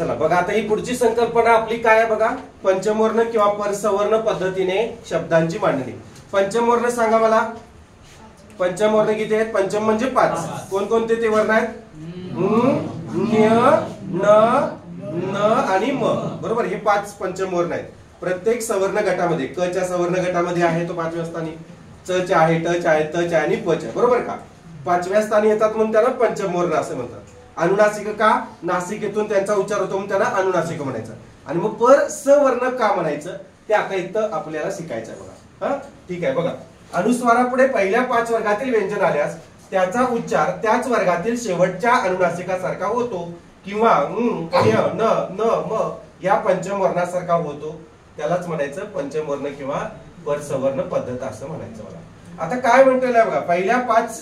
चला बघा, आता ही पुढची संकल्पना आपली काय आहे बघा, पंचमवर्ण किंवा परसवर्ण पद्धतीने शब्दांची मांडणी. पंचमवर्ण सांगा मला. पंचमवर्ण किती आहेत? पंचम म्हणजे 5. कोणकोणते ते वर्ण आहेत? न्य, न, आणि म. बरोबर, हे 5 पंचमवर्ण आहेत. प्रत्येक सवर्ण गटामध्ये, क च्या सवर्ण गटामध्ये आहे तो 5व्या स्थानी, च च्या आहे, ट च्या आहे, त च्या आणि प च्या, बरोबर का? 5व्या स्थानी येतात म्हणून त्याला पंचमवर्ण असं म्हणतात. अनुनासिक का? नासिकेतून त्यांचा उच्चार होतो म्हणून त्याला अनुनासिक म्हणायचं. आणि मग पर सवर्ण का म्हणायचं ते आता इथं आपल्याला शिकायचं आहे बघा. हा, ठीक आहे. बघा, अनुस्वारापुढे पहिल्या 5 वर्गातील व्यंजन आल्यास त्याचा उच्चार त्याच वर्गातील शेवटच्या अनुनासिकासारखा होतो किंवा न, म या पंचमवर्णासारखा होतो. त्यालाच म्हणायचं पंचमवर्ण किंवा परसवर्ण पद्धत असं म्हणायचं बघा. आता काय म्हटलेलं आहे बघा, पहिल्या 5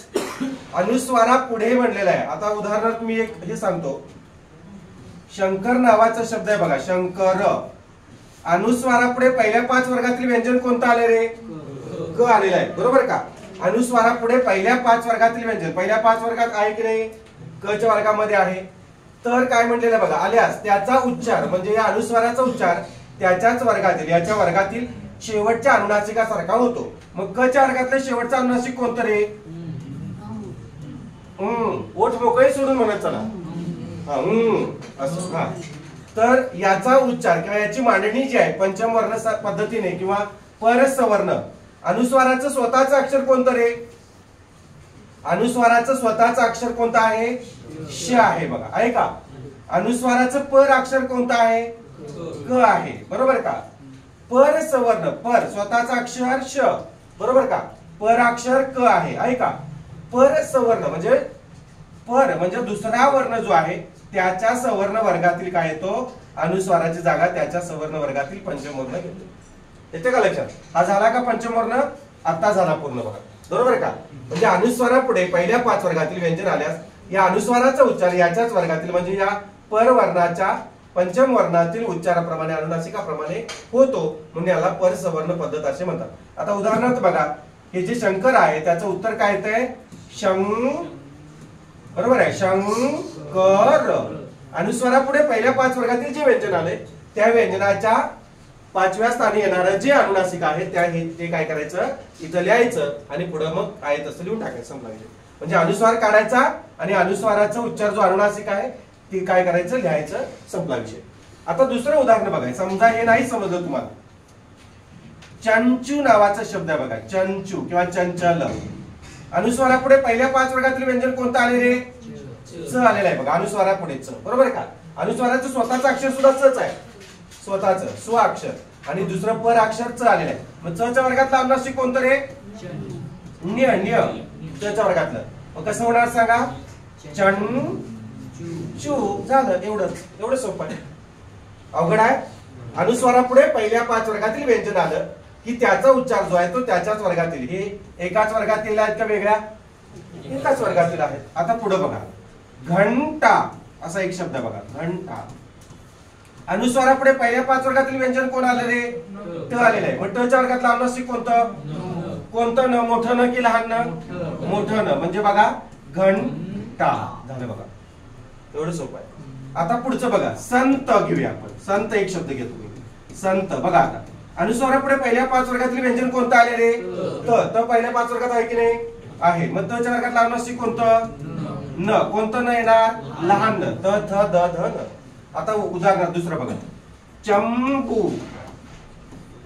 अनुस्वारा पुढे म्हणलेला आहे. आता उदाहरणार्थ मी एक हे सांगतो. शंकर नावाचा शब्द आहे बघा, शंकर. अनुस्वारापुढे पहिल्या 5 वर्गातील व्यंजन कोणतं आले रे? क आलेलं आहे, बरोबर का? अनुस्वारापुढे पहिल्या 5 वर्गातील व्यंजन पहिल्या 5 वर्गात आहे की नाही? क च्या वर्गामध्ये आहे. तर काय म्हटलेलं आहे बघा, आल्यास त्याचा उच्चार म्हणजे या अनुस्वाराचा उच्चार त्याच्याच वर्गातील, याच्या वर्गातील शेवटच्या अनुनासिकासारखा होतो. मग क च्या वर्गातलं शेवटचा अनुनासिक कोणतं रे? ओठ मोकळे सोडून म्हणत चला. असं. तर याचा उच्चार किंवा याची मांडणी जी आहे पंचमवर्ण पद्धतीने किंवा परसवर्ण. अनुस्वाराचं स्वतःचं अक्षर कोणतं रे? अनुस्वाराचं स्वतःचं अक्षर कोणतं आहे? श आहे बघा, आहे का? अनुस्वाराचं पर अक्षर कोणतं आहे? क आहे, बरोबर का? पर सवर्ण, पर स्वतःचा अक्षर श, बरोबर का? पर अक्षर क आहे का? पर सवर्ण म्हणजे पर म्हणजे दुसरा वर्ण जो आहे त्याच्या सवर्ण वर्गातील काय येतो? अनुस्वाराची जागा त्याच्या सवर्ण वर्गातील पंचमवर्ण घेतो. येते का लक्षात? हा झाला का पंचमवर्ण? आता झाला पूर्ण बघा, बरोबर का? म्हणजे अनुस्वारापुढे पहिल्या 5 वर्गातील व्यंजन आल्यास या अनुस्वाराचा उच्चार याच्याच वर्गातील म्हणजे या परवर्णाच्या पंचमवर्णातील उच्चाराप्रमाणे अनुनासिकाप्रमाणे होतो म्हणून याला परसवर्ण पद्धत असे म्हणतात. आता उदाहरणार्थ बघा, हे जे शंकर आहे त्याचं उत्तर काय येतंय? बरोबर आहे, शंकर. अनुस्वारापुढे पहिल्या 5 वर्गातील जे व्यंजन आले त्या व्यंजनाच्या 5व्या स्थानी येणारं जे अनुनासिक आहे ते काय करायचं? इथं लिहायचं आणि पुढे मग आहे तसं लिहून टाकायचं. समजायचं म्हणजे अनुस्वार काढायचा आणि अनुस्वाराचा उच्चार जो अनुनासिक आहे ते काय करायचं? लिहायचं. संपला विषय. आता दुसरं उदाहरण बघायचं. समजा हे नाही समजलं तुम्हाला. चंचू नावाचा शब्द आहे बघा, चंचू किंवा चंचल. अनुस्वारापुढे पहिल्या 5 वर्गातील व्यंजन कोणतं आले रे? च आलेलं आहे बघा, अनुस्वारापुढे च, बरोबर का? अनुस्वाराचं स्वतःचं अक्षर सुद्धा चच आहे, स्वतःच स्व अक्षर, आणि दुसरं पर अक्षर च आलेलं आहे. मग च च्या वर्गातलं अनुनासिक कोणतं रे? न्य, न्य च च्या वर्गातलं. मग कसं होणार सांगा? चंचू. झालं, एवढं सोपं आहे. अवघड आहे? अनुस्वारापुढे पहिल्या 5 वर्गातील व्यंजन आलं की त्याचा उच्चार जो आहे तो त्याच्याच वर्गातील. हे एकाच वर्गातील आहेत का वेगळ्या? एकाच वर्गातील आहेत. आता पुढे बघा, घंटा असा एक शब्द बघा, घंटा. अनुस्वारापुढे पहिल्या 5 वर्गातील व्यंजन कोण आलं रे? ट आलेलं आहे. मग ट च्या वर्गातलं अनुनासिक कोणतं? न. मोठं न की लहान न? मोठं न. म्हणजे बघा घंटा झालं बघा, एवढं सोपं आहे. आता पुढचं बघा, संत घेऊया आपण. संत एक शब्द घेतो मी, संत. बघा आता अनुस्वारापुढे पहिल्या 5 वर्गातील व्यंजन कोणतं आले रे? त पहिल्या 5 वर्गात आहे की नाही? आहे. मग त च्या वर्गातलं अनुनासिक कोणतं? न. कोणतं न येणार? लहान न. त, थ, द, ध, न. आता उदाहरणार्थ दुसरं बघा, चंबू.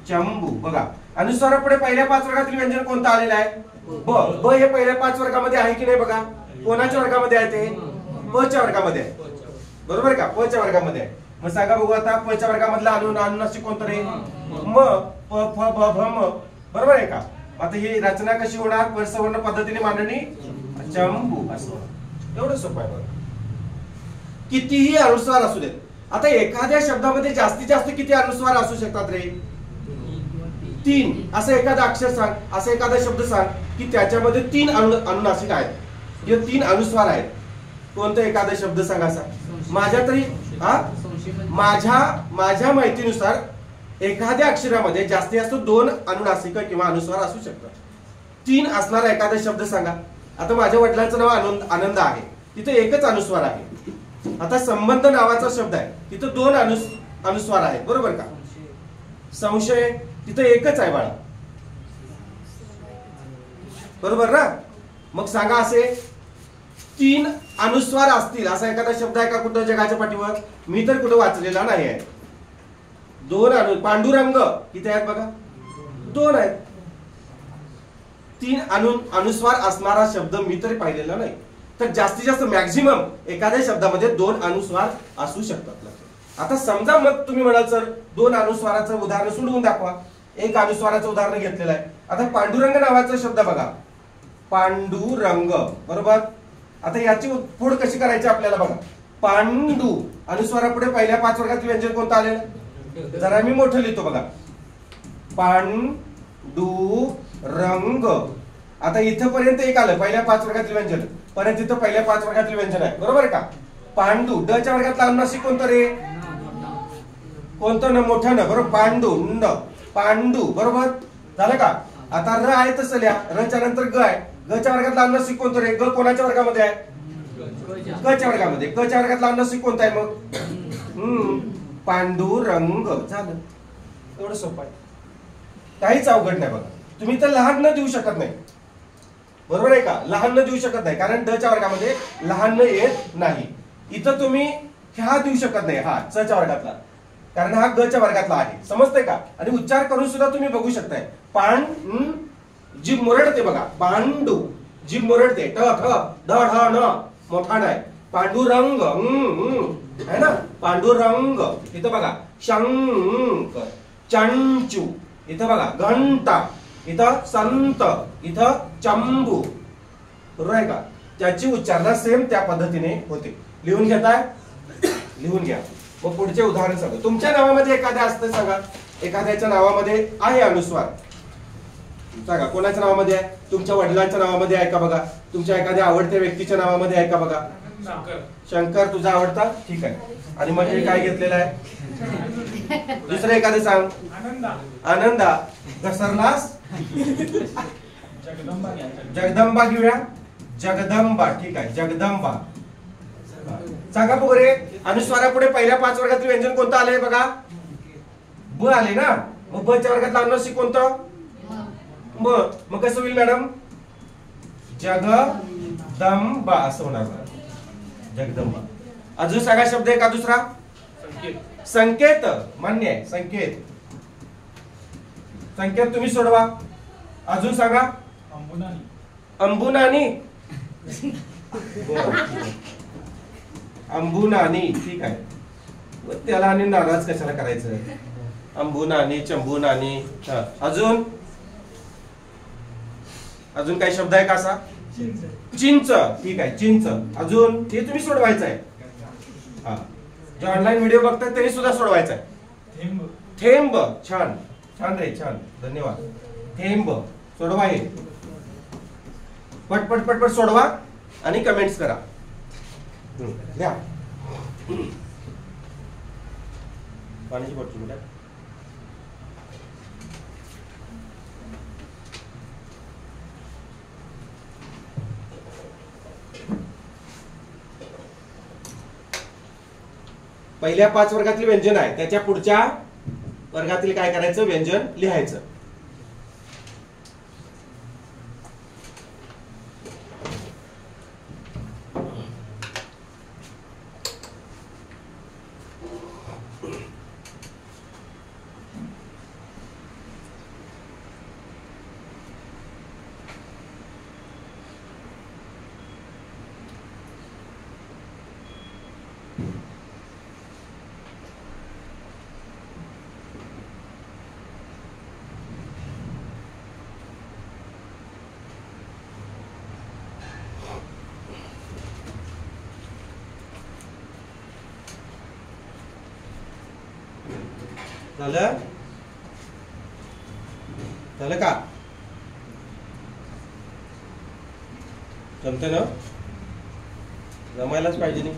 चंबू बघा, अनुस्वारापुढे पहिल्या 5 वर्गातील व्यंजन कोणतं आलेलं आहे? ब. हे पहिल्या 5 वर्गामध्ये आहे की नाही बघा? कोणाच्या वर्गामध्ये आहे ते? प च्या वर्गामध्ये आहे, बरोबर का? प च्या वर्गामध्ये आहे. मग सांगा बघू आता, प च्या वर्गामधला अनुनासिक कोणतं रे? म. प, फ, ब, भ, म. बरोबर आहे का? आता ही रचना कशी होणार? परसवर्ण पद्धतीने मांडणी. चंबू असं. एवढं सोपं आहे बघा. कितीही अनुस्वार असू देत. आता एखाद्या शब्दामध्ये जास्तीत जास्त किती अनुस्वार असू शकतात रे? 3. असं एखादा अक्षर सांग, असं एखादा शब्द सांग की त्याच्यामध्ये 3 अनुनासिक आहेत, हे 3 अनुस्वार आहेत. कोणतं एखादा शब्द सांगा असा? माझ्या माहितीनुसार एखाद्या अक्षरामध्ये जास्तीत जास्त 2 अनुनासिक किंवा अनुस्वार असू शकतात. 3 असणारा एखादा शब्द सांगा. आता माझ्या वडिलांचं नाव आनंद आहे, तिथे एकच अनुस्वार आहे. आता संबंध नावाचा शब्द आहे, तिथं दोन अनुस्वार आहेत, बरोबर का? संशय तिथं एकच आहे बाळा, बरोबर ना? मग सांगा असे 3 अनुस्वार असतील असा एखादा शब्द आहे का कुठं जगाच्या पाठीवर? मी तर कुठं वाचलेला नाही आहे. 2 पांडुरंग किती आहेत बघा? 2 आहेत. 3 अनुस्वार असणारा शब्द मी तरी पाहिलेला नाही. तर जास्तीत जास्त मॅक्झिमम एखाद्या शब्दामध्ये 2 अनुस्वार असू शकतात. आता समजा मग तुम्ही म्हणाल सर 2 अनुस्वाराचं उदाहरण सोडवून दाखवा. 1 अनुस्वाराचं उदाहरण घेतलेलं आहे. आता पांडुरंग नावाचा शब्द बघा, पांडुरंग, बरोबर? आता याची फोड कशी करायची आपल्याला बघा. पांडू अनुस्वारापुढे पहिल्या 5 वर्गातील व्यंजन कोणतं आलेलं? जरा मी मोठं लिहितो बघा, पांडुरंग. आता इथं पर्यंत एक आलं पहिल्या 5 वर्गातील व्यंजन, परत इथं पहिल्या 5 वर्गातील व्यंजन आहे, बरोबर का? पांडू ड च्या वर्गातला अनुनासिक कोणतं रे? कोणतं? न मोठं न, बरोबर? पांडू न, पांडू, बरोबर झालं का? आता र आहे तसं लिहा, र च्या नंतर ग आहे. ग च्या वर्गातला अनुनासिक कोणतं रे? ग कोणाच्या वर्गामध्ये आहे? क च्या वर्गामध्ये. क च्या वर्गातला अनुनासिक कोणता आहे मग? पांडुरंग. झालं, एवढं सोपं आहे, काहीच अवघड नाही बघा. तुम्ही तर लहान न देऊ शकत नाही, बरोबर आहे का? लहान न देऊ शकत नाही, कारण ड च्या वर्गामध्ये लहान न येत नाही. इथं तुम्ही ह्या देऊ शकत नाही, हा च च्या वर्गातला, कारण हा ग च्या वर्गातला आहे, समजतंय का? आणि उच्चार करून सुद्धा तुम्ही बघू शकताय. जीभ मोरडते बघा, पांडू, जीभ मोरडते, ठ ठ ढ ढ न, मोठा नाही. पांडुरंग है ना, पांडुरंग. इथं बघा शंक, चंचू, इथं बघा घंटा, इथं संत, इथं चंबू, बरोबर आहे का? त्याची उच्चारणा सेम त्या पद्धतीने होते. लिहून घेताय? लिहून घ्या. मग पुढचे उदाहरण सांगा. तुमच्या नावामध्ये एखाद्या असतं सांगा, एखाद्याच्या नावामध्ये आहे अनुस्वार सांगा. कोणाच्या नावामध्ये आहे? तुमच्या वडिलांच्या नावामध्ये आहे का बघा? तुमच्या एखाद्या आवडत्या व्यक्तीच्या नावामध्ये आहे का बघा? शंकर तुझा आवडता, ठीक आहे. आणि मग हे काय घेतलेलं आहे? दुसरं एखादं सांग. आनंदा. घसरलास? जगदंबा घेऊया. जगदंबा, ठीक आहे, जगदंबा. सांगा बघरे, अनुस्वारापुढे पहिल्या 5 वर्गातील व्यंजन कोणतं आलंय बघा? ब आले ना. मग ब च्या वर्गातलं अनुनासिक कोणतं? ब. मग कसं होईल मॅडम? जगदंबा असं होणार, जगदंबा. अजून सांगा शब्द एका दुसरा. संकेत. मान्य आहे, संकेत. संकेत तुम्ही सोडवा. अजून सांगा. अंबुनानी. अंबुनानी, ठीक आहे. त्याला आणि नाराज कशाला करायचं? अंबुनानी, चंबुनानी. अजून अजून काही शब्द आहे का असा? चिंच, ठीक आहे, चिंच. अजून ते तुम्ही सोडवायचं आहे. हा, जे ऑनलाईन व्हिडिओ बघतात त्यांनी सुद्धा सोडवायचं आहे. थेंब. छान छान रे, छान, धन्यवाद. थेंब सोडवा. हे पटपट पटपट सोडवा आणि कमेंट्स करा. द्या पाण्याची बॉटल कुठे? पहिल्या 5 वर्गातील व्यंजन आहे, त्याच्या पुढच्या वर्गातील काय करायचं? व्यंजन लिहायचं. झालं? झालं का? जमते ना? जमायलाच पाहिजे.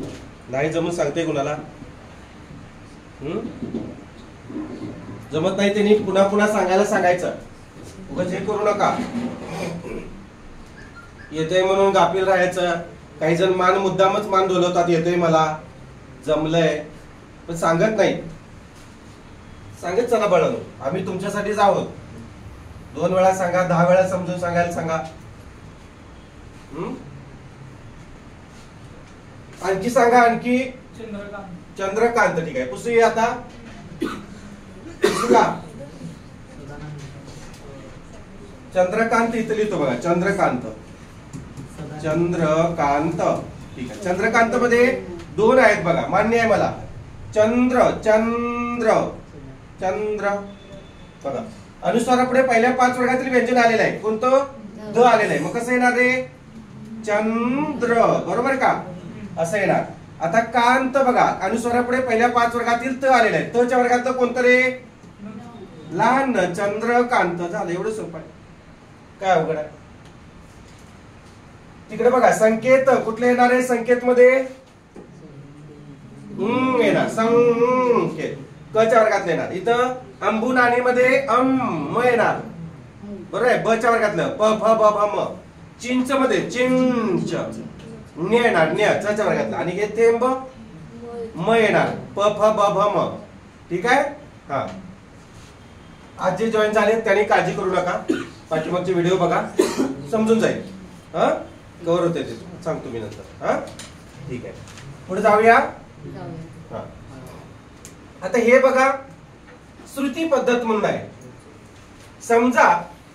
नाही जमून सांगते कुणाला? जमत नाही त्यांनी पुन्हा पुन्हा सांगायला सांगायचं. उगाच हे करू नका. येतंय म्हणून गाफील राहायचं. काही जण मुद्दामच मान डोलवतात, येतंय मला. जमलंय पण सांगत नाही. सांगत चला बाळांनो, आम्ही तुमच्यासाठीच आहोत. 2 वेळा सांगा, 10 वेळा समजून सांगायला सांगा. आणखी सांगा. आणखी चंद्रकांत. ठीक आहे, पुसूया आता. पुसूया. चंद्रकांत इथं लिहितो बघा. चंद्रकांत. चंद्रकांत. ठीक आहे. चंद्रकांत मध्ये 2 आहेत बघा. मान्य आहे मला. चंद्र चंद्र चंद्र बघा. अनुस्वारापुढे पहिल्या 5 वर्गातील व्यंजन आलेलं आहे. कोणतं? द आलेलं आहे. मग कसं येणार रे? चंद्र. बरोबर का? असं येणार. आता कांत बघा. अनुस्वारापुढे पहिल्या 5 वर्गातील त आलेलं आहे. त च्या वर्गात कोणतं रे? लहान. चंद्रकांत. झालं. एवढं सोपं आहे. काय अवघड आहे? तिकडे बघा. संकेत कुठले येणार आहे? संकेत मध्ये येणार. संकेत क च्या वर्गातलं येणार. इथं अंबू नाणी मध्ये म येणार. बरोबर आहे. ब च्या वर्गातलं प फ ब भ म. चिंच मध्ये चिंच ने येणार. न्य च च्या वर्गातलं. आणि हे थेंब म येणार. प फ ब भ म. ठीक आहे. हा, आज जे जॉईन झाले त्यांनी काळजी करू नका. पाठीमागचे व्हिडिओ बघा, समजून जाईल. हा, कव्हर होते ते सांगतो मी नंतर. हा, ठीक आहे. पुढे जाऊया. हा, आता हे बघा, श्रुती पद्धत म्हणून आहे. समजा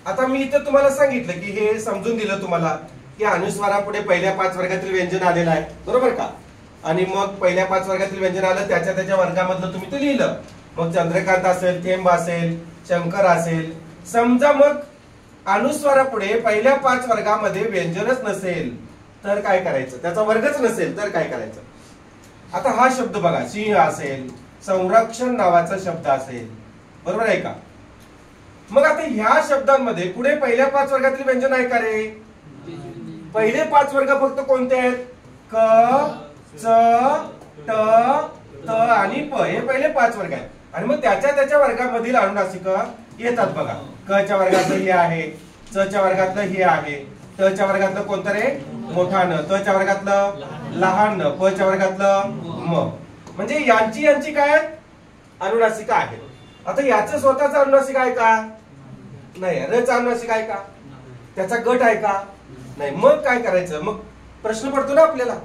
आता मी इथं तुम्हाला सांगितलं की हे समजून दिलं तुम्हाला की अनुस्वारापुढे पहिल्या 5 वर्गातील व्यंजन आलेलं आहे. बरोबर का? आणि मग पहिल्या 5 वर्गातील व्यंजन आलं, त्याच्या वर्गामधलं तुम्ही ते लिहिलं. मग चंद्रकांत असेल, थेंब असेल, शंकर असेल. समजा मग अनुस्वारापुढे पहिल्या 5 वर्गामध्ये व्यंजनच नसेल तर काय करायचं? त्याचा वर्गच नसेल तर काय करायचं? आता हा शब्द बघा. सिंह असेल, संरक्षण नावाचा शब्द असेल. बरोबर आहे का? मग आता ह्या शब्दांमध्ये पुढे पहिल्या 5 वर्गातील व्यंजन आहे का रे? पहिले 5 वर्ग फक्त कोणते आहेत? क, च, ट, त आणि प. हे पहिले 5 वर्ग आहेत. आणि मग त्याच्या वर्गामधील अनुनासिक येतात बघा. क च्या वर्गातलं हे आहे, च च्या वर्गातलं हे आहे, त च्या वर्गातलं कोणतं रे? मोठा न, त च्या वर्गातलं लहान न, प च्या वर्गातलं म. म्हणजे यांची काय अनुनासिका आहेत. आता याचं स्वतःच अनुनासिक आहे का? नाही. र चा अनुनासिक आहे का? त्याचा गट आहे का? नाही. मग काय करायचं? मग प्रश्न पडतो ना आपल्याला.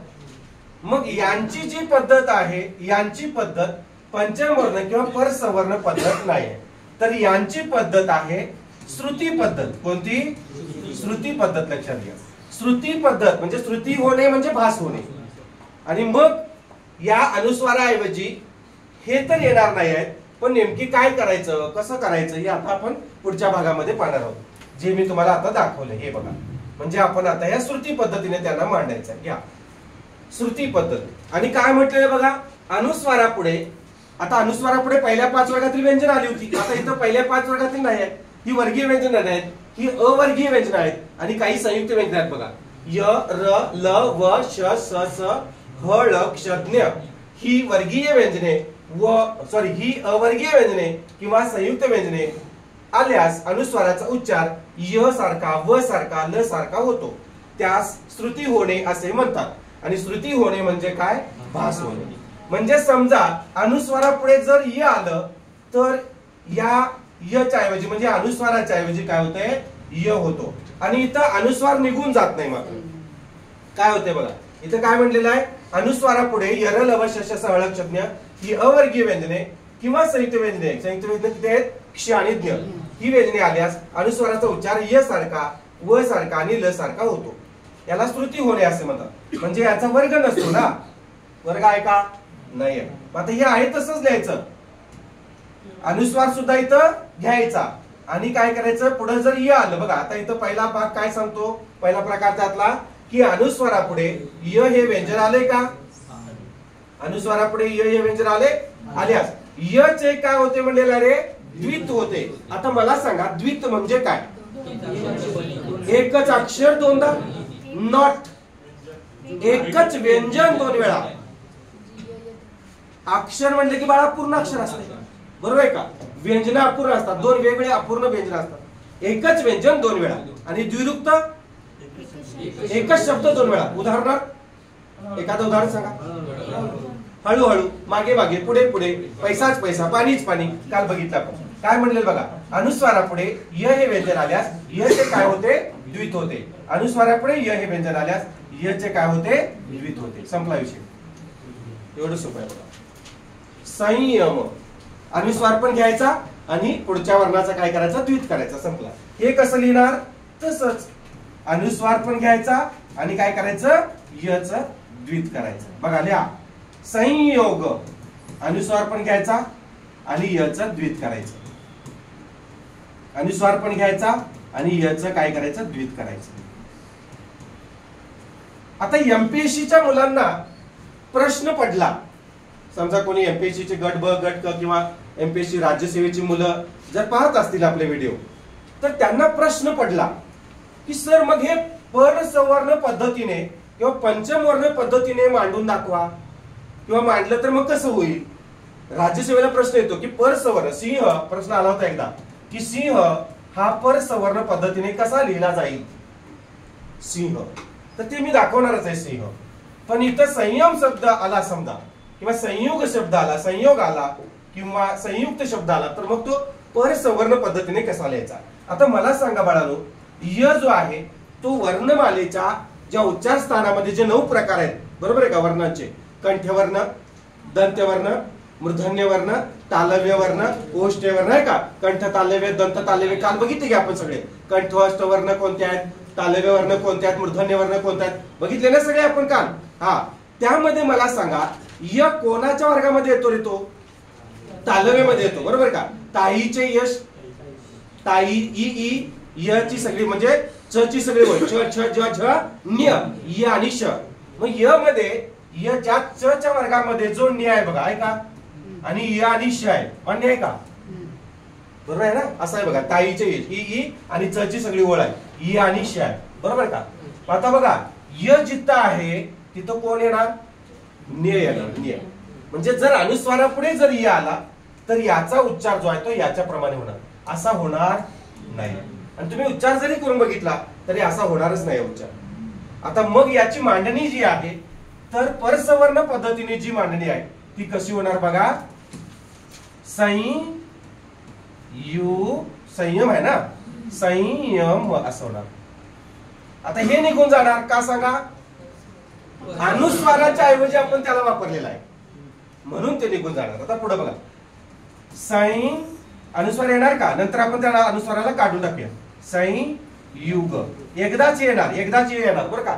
मग यांची जी पद्धत आहे, यांची पद्धत पंचम वर्ण किंवा परसवर्ण पद्धत नाही. तर यांची पद्धत आहे श्रुती पद्धत. कोणती? श्रुती पद्धत. लक्षात घ्या. श्रुती पद्धत म्हणजे श्रुती होणे म्हणजे भास होणे. आणि मग या अनुस्वाराऐवजी हे तर येणार नाही आहेत, पण नेमकी काय करायचं, कसं करायचं हे आता आपण पुढच्या भागामध्ये पाहणार आहोत. जे मी तुम्हाला आता दाखवलं हे बघा. म्हणजे आपण आता या श्रुती पद्धतीने त्यांना मांडायचं आहे. घ्या श्रुती पद्धत. आणि काय म्हटलेलं बघा, अनुस्वारापुढे. आता अनुस्वारापुढे पहिल्या 5 वर्गातील व्यंजन आली होती. आता इथं पहिल्या 5 वर्गातील नाही आहेत. ही वर्गीय व्यंजन आहेत, ही अवर्गीय व्यंजन आहेत आणि काही संयुक्त व्यंजन आहेत बघा. य, र, ल, व, श, स, स, ह, ळ, क्ष, ज्ञ. ही वर्गीय व्यंजने ही अवर्गीय व्यंजने किंवा संयुक्त व्यंजने आल्यास अनुस्वाराचा उच्चार य सारखा, व सारखा, ल सारखा होतो. त्यास श्रुती होणे असे म्हणतात. आणि श्रुती होणे म्हणजे काय? भास होणे. म्हणजे समजा अनुस्वारापुढे जर य आलं तर या यच्या ऐवजी म्हणजे अनुस्वाराच्या ऐवजी काय होतंय? य होतो. आणि इथं अनुस्वार निघून जात नाही. मात्र काय होते बघा, इथं काय म्हणलेलं आहे? अनुस्वारापुढे यर, लव, श, स, ह, ळ, क्ष, ज्ञ ही अवर्गीय व्यंजने किंवा संयुक्त व्यंजने. संयुक्त व्यंजने किती आहेत? क्ष आणि ज्ञ. ही व्यंजने आल्यास अनुस्वाराचा उच्चार य सारखा, व सारखा आणि ल सारखा होतो. याला श्रुती होणे असे म्हणतात. म्हणजे याचा वर्ग नसतो ना. वर्ग आहे का? नाही. आता हे आहे तसंच लिहायचं. अनुस्वार सुद्धा इथं घ्यायचा आणि काय करायचं? पुढे जर य आलं बघा. आता इथं पहिला भाग काय सांगतो? पहिला प्रकार त्यातला की अनुस्वारापुढे य हे व्यंजन आले का? अनुस्वारापुढे य हे व्यंजन आल्यास य चे काय होते म्हणलेला रे? द्वित होते. आता मला सांगा द्वित म्हणजे काय? एकच अक्षर दोनदा. नॉट. एकच व्यंजन 2 वेळा. अक्षर म्हणले की बाळा पूर्ण अक्षर असते. बरोबर आहे का? व्यंजन अपूर्ण असतात. 2 वेगवेगळे अपूर्ण व्यंजन असतात. एकच व्यंजन 2 वेळा. आणि द्विरुक्त एकच शब्द 2 वेळा. उदाहरणार्थ एखादं उदाहरण सांगा. हळूहळू, मागे मागे, पुढे पुढे, पैसाच पैसा, पाणीच पाणी. काल बघितलं आपण काय म्हणले बघा, अनुस्वारापुढे य हे व्यंजन आल्यास य चे काय होते, द्वित होते. अनुस्वारापुढे य हे व्यंजन आल्यास य चे काय होते, द्वित होते. संपला विषय. एवढं सोपं आहे बघा. संयम, अनुस्वार पण घ्यायचा आणि पुढच्या वर्णाचा काय करायचा, द्वित करायचा. संपला. हे कसं लिहिणार, तसंच अनुस्वार पण घ्यायचा आणि काय करायचं, य च द्वित करायचं. बघा लिहा, संयोग, अनुस्वार पण घ्यायचा आणि य च द्वित करायचं. अनुस्वार पण घ्यायचा आणि य च काय करायचं, द्वित करायचं. आता एमपीएससीच्या मुलांना प्रश्न पडला, समजा कोणी एमपीएससी चे गट ब गट क किंवा एमपीएससी राज्यसेवेची मुलं जर पाहत असतील आपले व्हिडिओ, तर त्यांना प्रश्न पडला की सर मग हे पर सवर्ण पद्धतीने किंवा पंचमवर्ण पद्धतीने मांडून दाखवा, किंवा मांडलं तर मग कसं होईल. राज्यसेवेला प्रश्न येतो की पर सवर्ण, सिंह प्रश्न आला होता एकदा की सिंह हा पर सवर्ण पद्धतीने कसा लिहिला जाईल, सिंह. तर ते मी दाखवणारच आहे सिंह. पण इथं संयम शब्द आला समजा, किंवा संयोग शब्द आला, संयोग आला किंवा संयुक्त शब्द आला, तर मग तो पर सवर्ण पद्धतीने कसा लिहायचा. आता मला सांगा बाळांनो, य जो आहे तो वर्णमालेच्या ज्या उच्चार स्थानामध्ये जे 9 प्रकार आहेत, बरोबर आहे का, वर्णांचे, कंठ्यवर्ण, दंत्यवर्ण, मूर्धन्यवर्ण, तालव्यवर्ण, ओष्ठ्यवर्ण आहे का, कंठ तालव्य, दंत तालव्य. काल बघितले की आपण सगळे कंठ अष्टवर्ण कोणते आहेत, तालव्यवर्ण कोणते आहेत, मूर्धन्यवर्ण कोणते आहेत, बघितले ना सगळे आपण काल. हा, त्यामध्ये मला सांगा य कोणाच्या वर्गामध्ये येतो रे, तो तालव्यामध्ये येतो, बरोबर का. ताईचे यश, ताई ई ई, य ची सगळी म्हणजे च ची सगळी होय, छ छ ज झ न्य, य आणि श. मग य मध्ये य च्या च च्या वर्गामध्ये जो न्य आहे बघा, आहे का, आणि य आणि श आहे, मान्य आहे का, बरोबर आहे ना. असं आहे बघा, ताईचे यश ई ई आणि च ची सगळी ओळ आहे, य आणि श आहे, बरोबर का. आता बघा य जिथं आहे तिथं कोण येणार, न्य येणार, न्य. म्हणजे जर अनुस्वारापुढे जर य आला तर याचा उच्चार जो आहे तो याच्या प्रमाणे होणार, असा होणार नाही. आणि तुम्ही उच्चार जरी करून बघितला तरी असा होणारच नाही उच्चार. आता मग याची मांडणी जी आहे, तर परसवर्ण पद्धतीने जी मांडणी आहे ती कशी होणार बघा, संयम आहे ना, संयम असं होणार. आता हे निघून जाणार का सांगा, अनुस्वाराच्या ऐवजी आपण त्याला वापरलेला आहे म्हणून ते निघून जाणार. आता पुढे बघा, सै अनुस्वार येणार का, नंतर आपण त्याला अनुस्वाराला काढून टाकूया. संयुग एकदाच येणार, एकदाच येणार बरं का.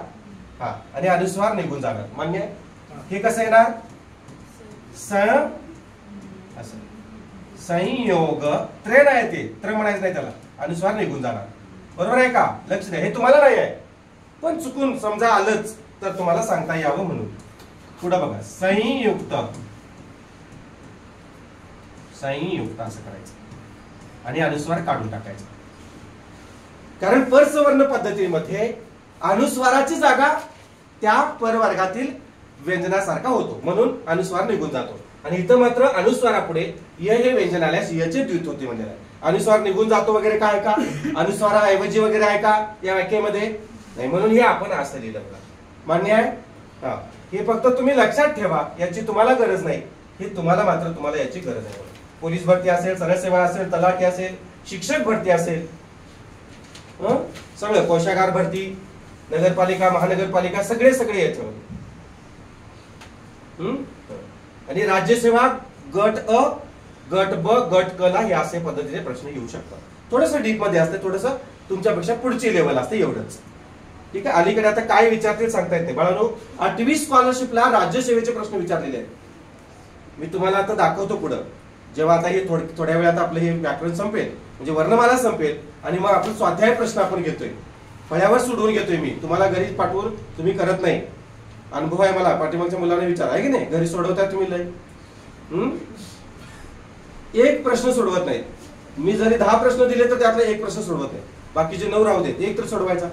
हा, आणि अनुस्वार निघून जाणार, मान्य आहे. हे कसं येणार, असं संयोग, त्रे नाही ते, त्रे म्हणायचं नाही त्याला, अनुस्वार निघून जाणार, बरोबर आहे का. लक्ष द्या, हे तुम्हाला नाही आहे पण चुकून समजा आलंच तर तुम्हाला सांगता यावं म्हणून. पुढे बघा, संयुक्त, संयुक्त असं करायचं आणि अनुस्वार काढून टाकायचं. कारण परसवर्ण पद्धतीमध्ये अनुस्वाराची जागा त्या परवर्गातील व्यंजनासारखा होतो म्हणून अनुस्वार निघून जातो. आणि इथं मात्र अनुस्वारापुढे य हे व्यंजन आल्यास यचे द्वित होते म्हणजे अनुस्वार निघून जातो वगैरे काय का, अनुस्वाराऐवजी वगैरे आहे का या वाक्यामध्ये नाही, म्हणून हे आपण असं लिहिलं बघा. मान्य आहे. हा, हे फक्त तुम्ही लक्षात ठेवा, याची तुम्हाला गरज नाही, हे तुम्हाला मात्र तुम्हाला याची गरज आहे. पोलीस भरती असेल, सरसेवा असेल, तलाठी असेल, शिक्षक भरती असेल, सगळं कोशागार भरती, नगरपालिका, महानगरपालिका, सगळे सगळे याच्यामध्ये. आणि राज्यसेवा गट अ, गट ब, गट क ला हे असे पद्धतीने प्रश्न येऊ शकतात. थोडस डीप मध्ये असते, थोडस तुमच्यापेक्षा पुढची लेवल असते एवढंच. ठीक आहे. अलीकडे आता काय विचारतील सांगता येत नाही बाळांनो. 8वी स्कॉलरशिपला राज्यसेवेचे प्रश्न विचारलेले आहेत. मी तुम्हाला आता दाखवतो पुढं, जेव्हा आता हे थोड्या वेळात आपलं हे व्याकरण संपेल, म्हणजे वर्णमाला संपेल आणि मग आपण स्वाध्याय प्रश्न आपण घेतोय, फळ्यावर सोडवून घेतोय. मी तुम्हाला घरी पाठवून तुम्ही करत नाही, अनुभव आहे मला, पाठीमागच्या मुलांना विचार आहे की नाही, घरी सोडवताय तुम्ही लय. एक प्रश्न सोडवत नाही मी. जरी 10 प्रश्न दिले तर त्यातला एक प्रश्न सोडवत नाही, बाकीचे 9 राहू देत, एक तर सोडवायचा.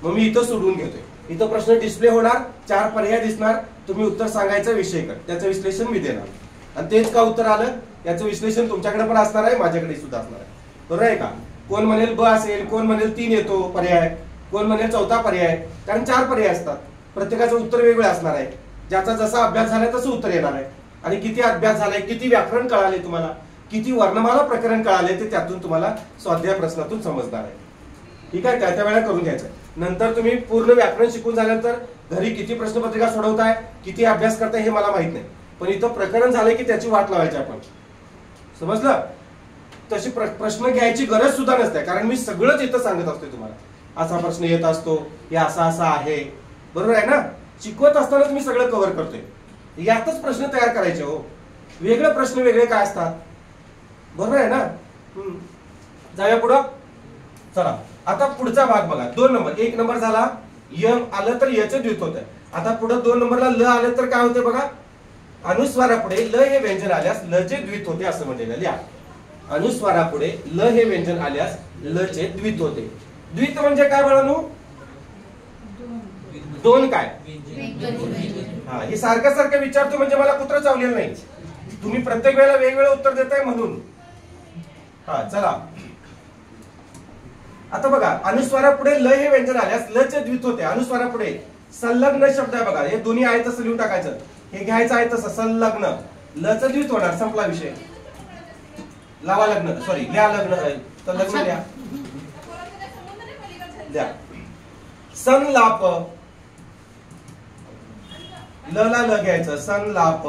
मग मी इथं सोडवून घेतोय. इथं प्रश्न डिस्प्ले होणार, 4 पर्याय दिसणार, तुम्ही उत्तर सांगायचं, विषय कर, त्याचं विश्लेषण मी देणार. आणि तेच का उत्तर आलं याचं विश्लेषण तुमच्याकडे पण असणार आहे, माझ्याकडे सुद्धा असणार आहे, बरोबर आहे का. कोण म्हणेल ब असेल, कोण म्हणेल 3 येतो पर्याय, कोण म्हणेल 4था पर्याय, कारण 4 पर्याय असतात, प्रत्येकाचं उत्तर वेगळं असणार आहे. ज्याचा जसा अभ्यास झालाय तसं उत्तर येणार आहे. आणि किती अभ्यास झालाय, किती व्याकरण कळाले तुम्हाला, किती वर्णमाला प्रकरण कळाले ते त्यातून तुम्हाला स्वाध्याय प्रश्नातून समजणार आहे. ठीक आहे, त्या वेळेला करून घ्यायचं. नंतर तुम्ही पूर्ण व्याकरण शिकून झाल्यानंतर घरी किती प्रश्नपत्रिका सोडवताय, किती अभ्यास करताय हे मला माहित नाही, पण इथं प्रकरण झालंय की त्याची वाट लावायची आपण. समजलं? तशी प्रश्न घ्यायची गरज सुद्धा नसते, कारण मी सगळंच इथं सांगत असतोय तुम्हाला. असा प्रश्न येत असतो, हे असा असा आहे, बरोबर आहे ना. शिकवत असतानाच मी सगळं कव्हर करतोय. यातच प्रश्न तयार करायचे हो. वेगळे प्रश्न वेगळे काय असतात, बरोबर आहे ना. जाऊया पुढं. चला आता पुढचा भाग बघा. 2 नंबर, 1 नंबर झाला य आलं तर यचे द्वित होतं. आता पुढे 2 नंबरला ल आलं तर काय होते बघा. अनुस्वारापुढे ल हे व्यंजन आल्यास ल चे द्वित होते असं म्हटलेलं लिहा. अनुस्वारापुढे ल हे व्यंजन आल्यास ल चे द्वित होते. द्वित म्हणजे काय बाळांनो? दोन काय? हा, हे सारखं सारखं विचारतो म्हणजे मला कुत्र चावलेलं नाही. तुम्ही प्रत्येक वेळेला वेगवेगळं उत्तर देताय म्हणून. हा चला आता बघा. अनुस्वारापुढे ल हे व्यंजन आल्यास ल चे द्वित होते. अनुस्वारापुढे संलग्न शब्द आहे बघा. हे दोन्ही आहे तसं लिहून टाकायचं. हे घ्यायचं आहे तसं संलग्न. ल च द्वित होणार, संपला विषय. लावा लग्न, सॉरी लिहा लग्न, तर लग्न लिहा. संलाप, ल ला ल घ्यायचं, संलाप.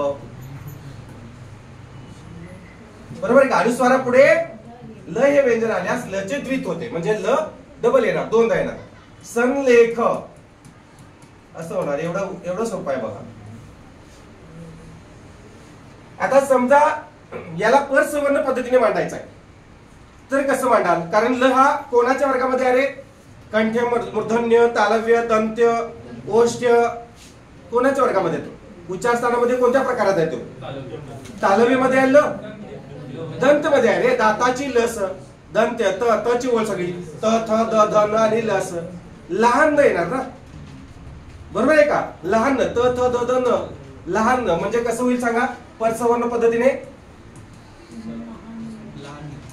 बरोबर आहे का. अनुस्वारापुढे ल हे व्यंजन आल्यास ल चे द्वित होते, म्हणजे ल डबल येणार, दोनदा येणार. संलेख असं होणार. एवढं सोपं आहे बघा. आता समजा याला परसवर्ण पद्धतीने मांडायचं आहे तर कसं मांडाल. कारण ल हा कोणाच्या वर्गामध्ये आहे रे? कंठ्य, मूर्धन्य, तालव्य, दंत्य, ओष्ठ्य कोणाच्या वर्गामध्ये येतो? उच्चार स्थानामध्ये कोणत्या प्रकारात येतो? तालव्य मध्ये आहे ल. दंत मध्ये आहे रे. दाताची लस, दंत्य, त ची ओळ सगळी, त थ द ध न आणि लस. लहान न येणार ना, बरोबर आहे का. लहान न, त थ द ध न, लहान न म्हणजे कसं होईल सांगा परसवर्ण पद्धतीने.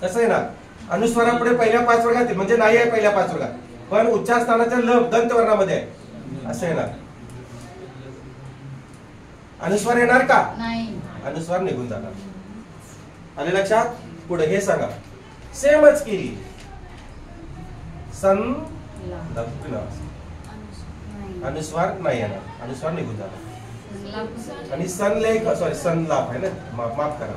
कसं येणार? अनुस्वारापुढे पहिल्या 5 वर्गात म्हणजे नाही आहे पहिल्या 5 वर्गात, पण उच्चार स्थानाच्या ल दंत वर्णामध्ये आहे असं येणार. अनुस्वार येणार का? नाही, अनुस्वार निघून जाणार. आले लक्षात? पुढे हे सांगा. सेमच की सन लग्न, अनुस्वार नाही येणार, अनुस्वार निघून जाणार. आणि संलेख, सॉरी संलाप आहे ना, माफ करा.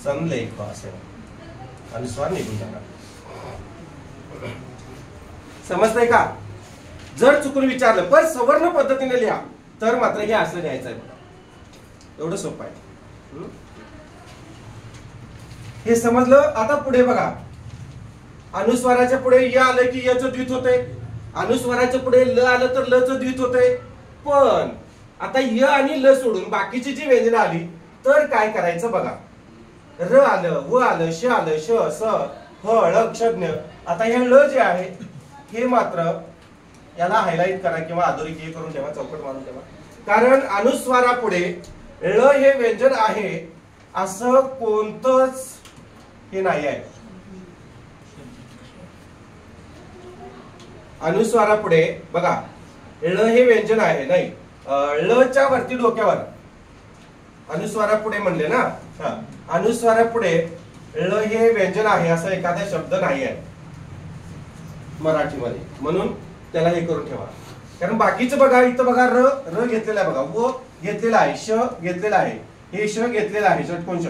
संलेख असे अनुस्वार निघून जाणार. समजतंय का? जर चुकून विचारलं पण सवर्ण पद्धतीने लिहा तर मात्र हे असं लिहायचं आहे. एवढं सोपं आहे. हे समजलं. आता पुढे बघा. अनुस्वाराच्या पुढे य आलं की यचं द्वित होते. अनुस्वाराच्या पुढे ल आलं तर ल च द्वित होते. पण आता य आणि ल सोडून बाकीची जी व्यंजन आली तर काय करायचं बघा. र आलं, व आलं, श आलं, श, स, ह, ळ, क्षज्ञ. आता हे ल जे आहे हे मात्र याला हायलाइट करा किंवा अधोरेखित करून ठेवा, चौकट मारून ठेवा. कारण अनुस्वारापुढे ळ हे व्यंजन आहे असं कोणतंच हे नाही आहे. अनुस्वारापुढे बघा ळ हे व्यंजन आहे नाही. ळ च्या वरती डोक्यावर अनुस्वारापुढे म्हणले ना. अनुस्वारापुढे ळ हे व्यंजन आहे असा एखादा शब्द नाही आहे मराठीमध्ये, म्हणून त्याला हे करून ठेवा. कारण बाकीचं बघा इथं बघा र घेतलेला आहे बघा, व घेतलेला आहे, श घेतलेला आहे, हे श घेतलेला आहे, षटकोन श,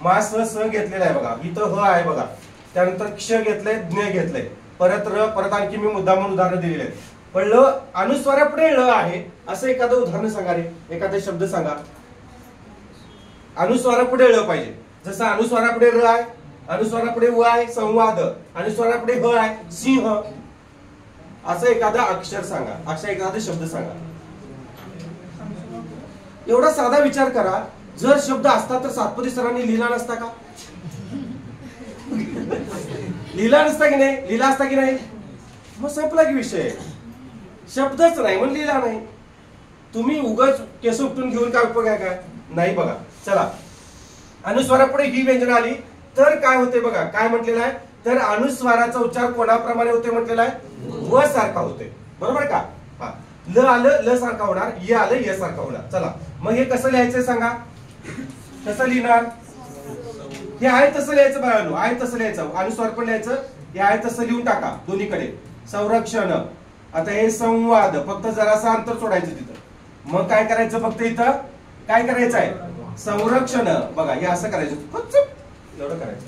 मा स घेतलेला आहे बघा, इथं ह आहे बघा, त्यानंतर क्ष घेतलंय, ज्ञ घेतलंय, परत र, परत आणखी मी मुद्दामून उदाहरण दिलेले आहेत. पण ल अनुस्वारापुढे ळ आहे असं एखादं उदाहरण सांगा रे, एखादा शब्द सांगा. अनुस्वारापुढे ळ पाहिजे. जसं अनुस्वारापुढे र आहे, अनुस्वारापुढे व आहे, संवाद, अनुस्वारापुढे ह आहे, सिंह. असं एखादा अक्षर सांगा, असा एखादा शब्द सांगा. एवढा साधा विचार करा. जर शब्द असता तर सातपुते सरांनी लिहिला नसता का? लिहिला नसता की नाही? लिहिला असता की नाही? मग संपला की विषय. शब्दच नाही म्हणून लिहिला नाही. तुम्ही उगाच केस उपटून घेऊन काय उपयोग आहे काय? नाही. बघा चला, अनुस्वारापुढे ही व्यंजन आली तर काय होते बघा, काय म्हटलेलं आहे, तर अनुस्वाराचा उच्चार कोणाप्रमाणे होते म्हटलेला आहे, व सारखा होते. बरोबर का? हा, ल आलं ल सारखा होणार, य आलं य सारखा होणार. चला मग हे कसं लिहायचं सांगा, कसं लिहिणार? हे आहे तसं लिहायचं बाळांनो, आहे तसं लिहायचं, अनुस्वार पण लिहायचं, हे आहे तसं लिहून टाका दोन्हीकडे. संरक्षण, आता हे संवाद, फक्त जरासं अंतर सोडायचं तिथं. मग काय करायचं, फक्त इथं काय करायचं आहे, संरक्षण. बघा हे असं करायचं, एवढं करायचं.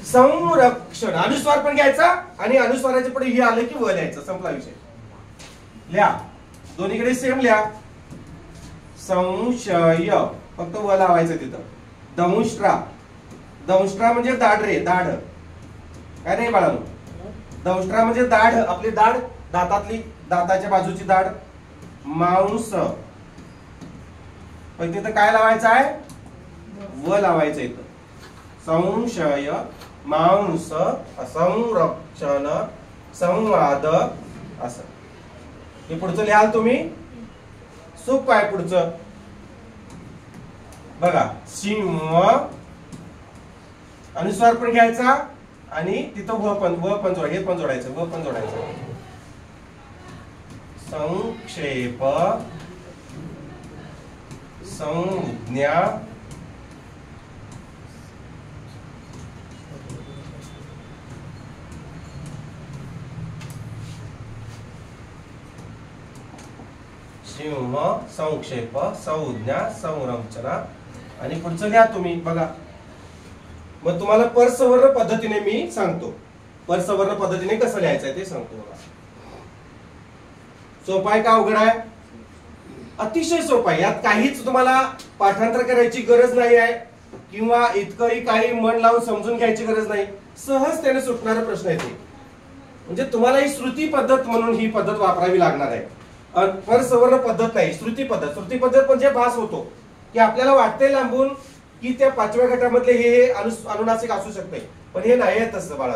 संरक्षण, अनुस्वार पण घ्यायचा आणि अनुस्वाराच्या पुढे हे आलं की व लिहायचं, संपला विषय. लिहा, दोन्हीकडे सेम लिहा. संशय, फक्त व लावायचं तिथं. दंष्ट्रा, दंष्ट्रा म्हणजे दाढ रे, दाढ. काय नाही बाळांनो, दंष्ट्रा म्हणजे दाढ, आपली दाढ, दातातली, दाताच्या बाजूची दाढ. मांस, पण तिथं काय लावायचं आहे, व लावायचं इथं. संशय, मांस, संरक्षण, संवाद, असं. हे पुढचं लिहाल तुम्ही, सोपं आहे पुढचं. बघा, सिंह, अनुस्वार पण घ्यायचा आणि तिथं व पण जोडायचं, हे पण जोडायचं, व पण जोडायचं. संक्षेप, संज्ञा, सिंह, संक्षेप, संज्ञा, संरचना. आणि पुढचं लिहा तुम्ही. बघा, मग तुम्हाला परसवर्ण पद्धतीने मी सांगतो, परसवर्ण पद्धतीने कसं लिहायचंय ते सांगतो. बघा, सोपा आहे का अवघड आहे? अतिशय सोपा आहे. यात काहीच तुम्हाला पाठांतर करायची गरज नाही आहे किंवा इतकंही काही मन लावून समजून घ्यायची गरज नाही. सहज त्याने सुटणारा प्रश्न येते. म्हणजे तुम्हाला ही श्रुती पद्धत म्हणून ही पद्धत वापरावी लागणार आहे. परसवर्ण पद्धत नाही, श्रुती पद्धत. श्रुती पद्धत म्हणजे भास होतो की आपल्याला वाटते लांबून की त्या 5व्या गटामधले हे अनुनासिक असू शकते, पण हे नाही तसं बाळा.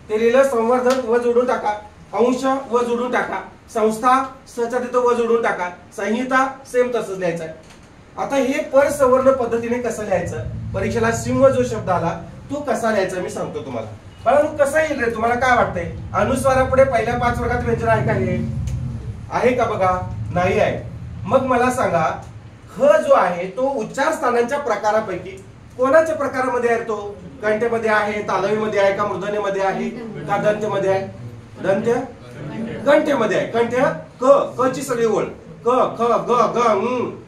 ते लिहिलं संवर्धन, व जोडून टाका. अंश, व जोडून टाका. संस्था, सचा तिथं व जोडून टाका. संहिता, सेम तसंच लिहायचं आहे. आता हे परसवर्ण पद्धतीने कसं लिहायचं, परीक्षेला सिंह जो शब्द आला तो कसा लिहायचा मी सांगतो तुम्हाला. बाळांनो कसं येईल रे, तुम्हाला काय वाटतंय? अनुस्वारापुढे पहिल्या 5 वर्गात व्यंजन आहे का? हे आहे का? बघा, नाही आहे. मग मला सांगा, ह जो आहे तो उच्चार स्थानांच्या प्रकारापैकी कोणाच्या प्रकारामध्ये आहे? तो कंठेमध्ये आहे, तालवीमध्ये आहे, का मूर्धन्यमध्ये आहे, का दंत्यमध्ये आहे? दंत्य कंठेमध्ये आहे. कंठ क, क ची सगळी ओळ, क ख ग ग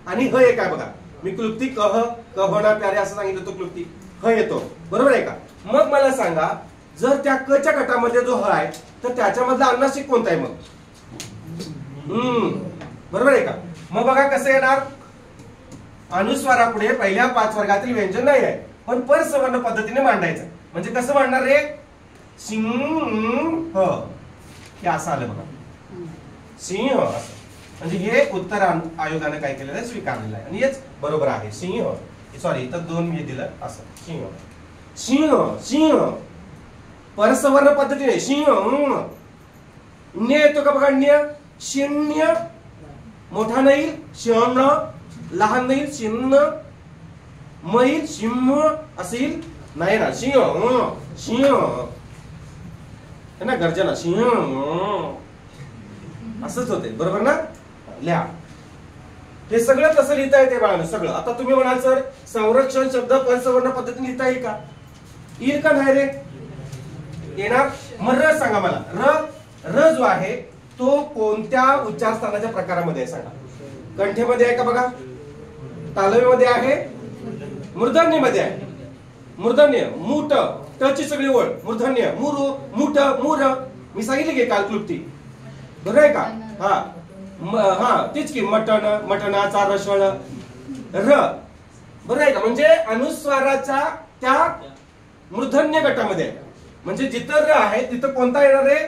आणि ह एक आहे. बघा, मी क्लुप्ती कह कहना प्यारे असं सांगितलं, तो क्लुप्ती ह येतो. बरोबर आहे का? मग मला सांगा, जर त्या क च्या गटामध्ये जो ह आहे तर त्याच्यामधला अनुनासिक कोणता आहे? मग बरोबर आहे का? मग बघा कसं येणार, अनुस्वारापुढे पहिल्या 5 वर्गातील व्यंजन नाही आहे, पण परसवर्ण पद्धतीने मांडायचं. म्हणजे कसं मांडणार रे? सिंह, हे असं आलं बघा, सिंह असं. म्हणजे हे उत्तर आयोगाने काय केलेलं आहे, स्वीकारलेलं आहे आणि हेच बरोबर आहे. सिंह, सॉरी इथं 2 मी दिलं असं. सिंह, सिंह, सिंह परसवर्ण पद्धतीने सिंह. न्य येतो का बघा, न्य. शून्य, मोठा नाही, शून्य, लहान नाही, शिन्न. मैल, सिंह असेल नाही ना, सिंह, सिंह है ना, गर्जना, सिंह असंच होते. बरोबर ना? लिहा. हे सगळं कसं लिहिता येते बाळांनो, सगळं. आता तुम्ही म्हणाल सर संरक्षण शब्द परसवर्ण पद्धतीने लिहिता येईल का? येईल का नाही रे? येणार. मग र सांगा मला, र जो आहे तो कोणत्या उच्चार स्थानाच्या प्रकारामध्ये आहे सांगा. कंठेमध्ये आहे का? बघा, तालवीमध्ये आहे, मूर्धन्यमध्ये आहे. मूर्धन्य, मूठ, ट ची सगळी ओळ, मूर्धन्य, मुरु, मूठ, मूर. मी सांगितले की काल क्लुप्ती. बरोबर आहे का? हा तीच की, मटण, मटणाचा रसळ, र. बरोबर आहे का? म्हणजे अनुस्वाराच्या त्या मूर्धन्य गटामध्ये आहे. म्हणजे जिथं र आहे तिथं कोणता येणार आहे?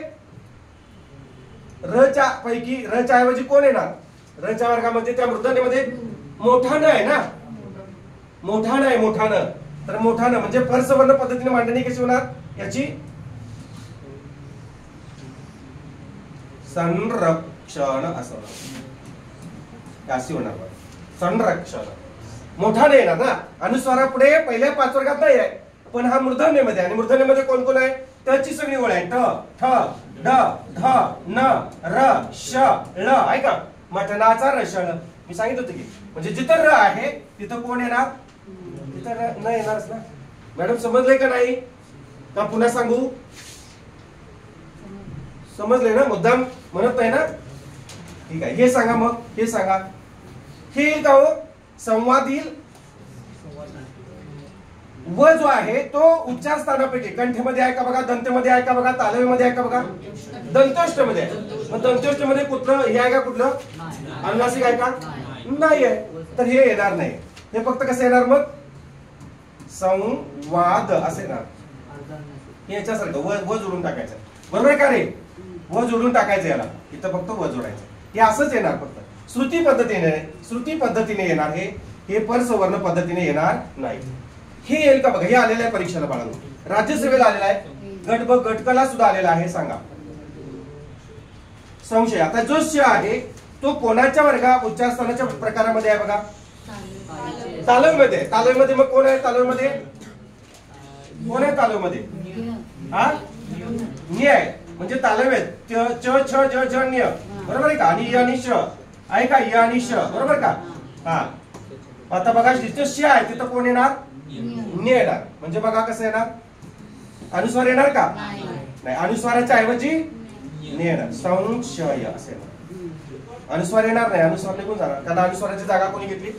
र च्या पैकी, र च्या ऐवजी कोण येणार? र च्या वर्गामध्ये त्या मूर्धन्यमध्ये मोठानं आहे ना, मोठानं आहे, मोठानं. तर मोठानं म्हणजे परसवर्ण पद्धतीने मांडणी कशी होणार याची? संरक्षण असं अशी होणार. संरक्षण मोठा नाही येणार ना, अनुस्वारापुढे पहिल्या 5 वर्गात नाही आहे, पण हा मूर्धन्यमध्ये, आणि मूर्धन्यमध्ये कोण कोण आहे, टची सगळी ओळ आहे, ट ठ ड ढ न र श ळ आहे का, मटणाचा रशळ. मी सांगितलं होतं की म्हणजे जिथं र आहे तिथं कोण येणार, तिथं र न येणारच ना. मॅडम समजलंय का नाही, का पुन्हा सांगू, समजले ना, मुद्दाम म्हणत नाही ना, ठीक आहे. हे सांगा मग, हे सांगा, हे येईल का हो, संवाद येईल. व जो आहे तो उच्चार स्थानापैकी कंठमध्ये आहे का बघा, दंतेमध्ये आहे का बघा, तालव्यामध्ये आहे का बघा, दंतोष्ठ मध्ये आहे. मग दंतोष्ठ मध्ये कुठलं हे आहे का, कुठलं अनुनासिक आहे का, नाही आहे, तर हे येणार नाही. हे फक्त कसं येणार मग, संवाद असे येणार. हे याच्यासारखं व जोडून टाकायचं, बरोबर आहे का रे, व जोडून टाकायचं याला, इथं फक्त व जोडायचं. हे असंच येणार, फक्त श्रुती पद्धतीने येणार. हे परसवर्ण पद्धतीने येणार नाही. हे येईल का बघा, हे आलेलं आहे परीक्षेला बाळांनो, राज्यसेवेला आलेला आहे, गट ब गटकला सुद्धा आलेला आहे. सांगा संशय. आता जो श आहे तो कोणाच्या उच्चार स्थानाच्या प्रकारामध्ये आहे बघा, तालव्यमध्ये. तालव्यमध्ये मग कोण आहे, तालव्यमध्ये कोण आहे, तालव्यमध्ये हा नि आहे, म्हणजे तालव्य च छ ज ज न्य, बरोबर आहे का, आणि य आणि श आहे का, य आणि श, बरोबर का. हा आता बघा जिथे श आहे तिथं कोण येणार, नि येणार. म्हणजे बघा कसं येणार, अनुस्वार येणार का, नाही, अनुस्वाराच्या ऐवजी नि येणार, संशय असे येणार. अनुस्वार येणार नाही, अनुस्वार निघून जाणार, कारण अनुस्वाराची जागा कोणी घेतली,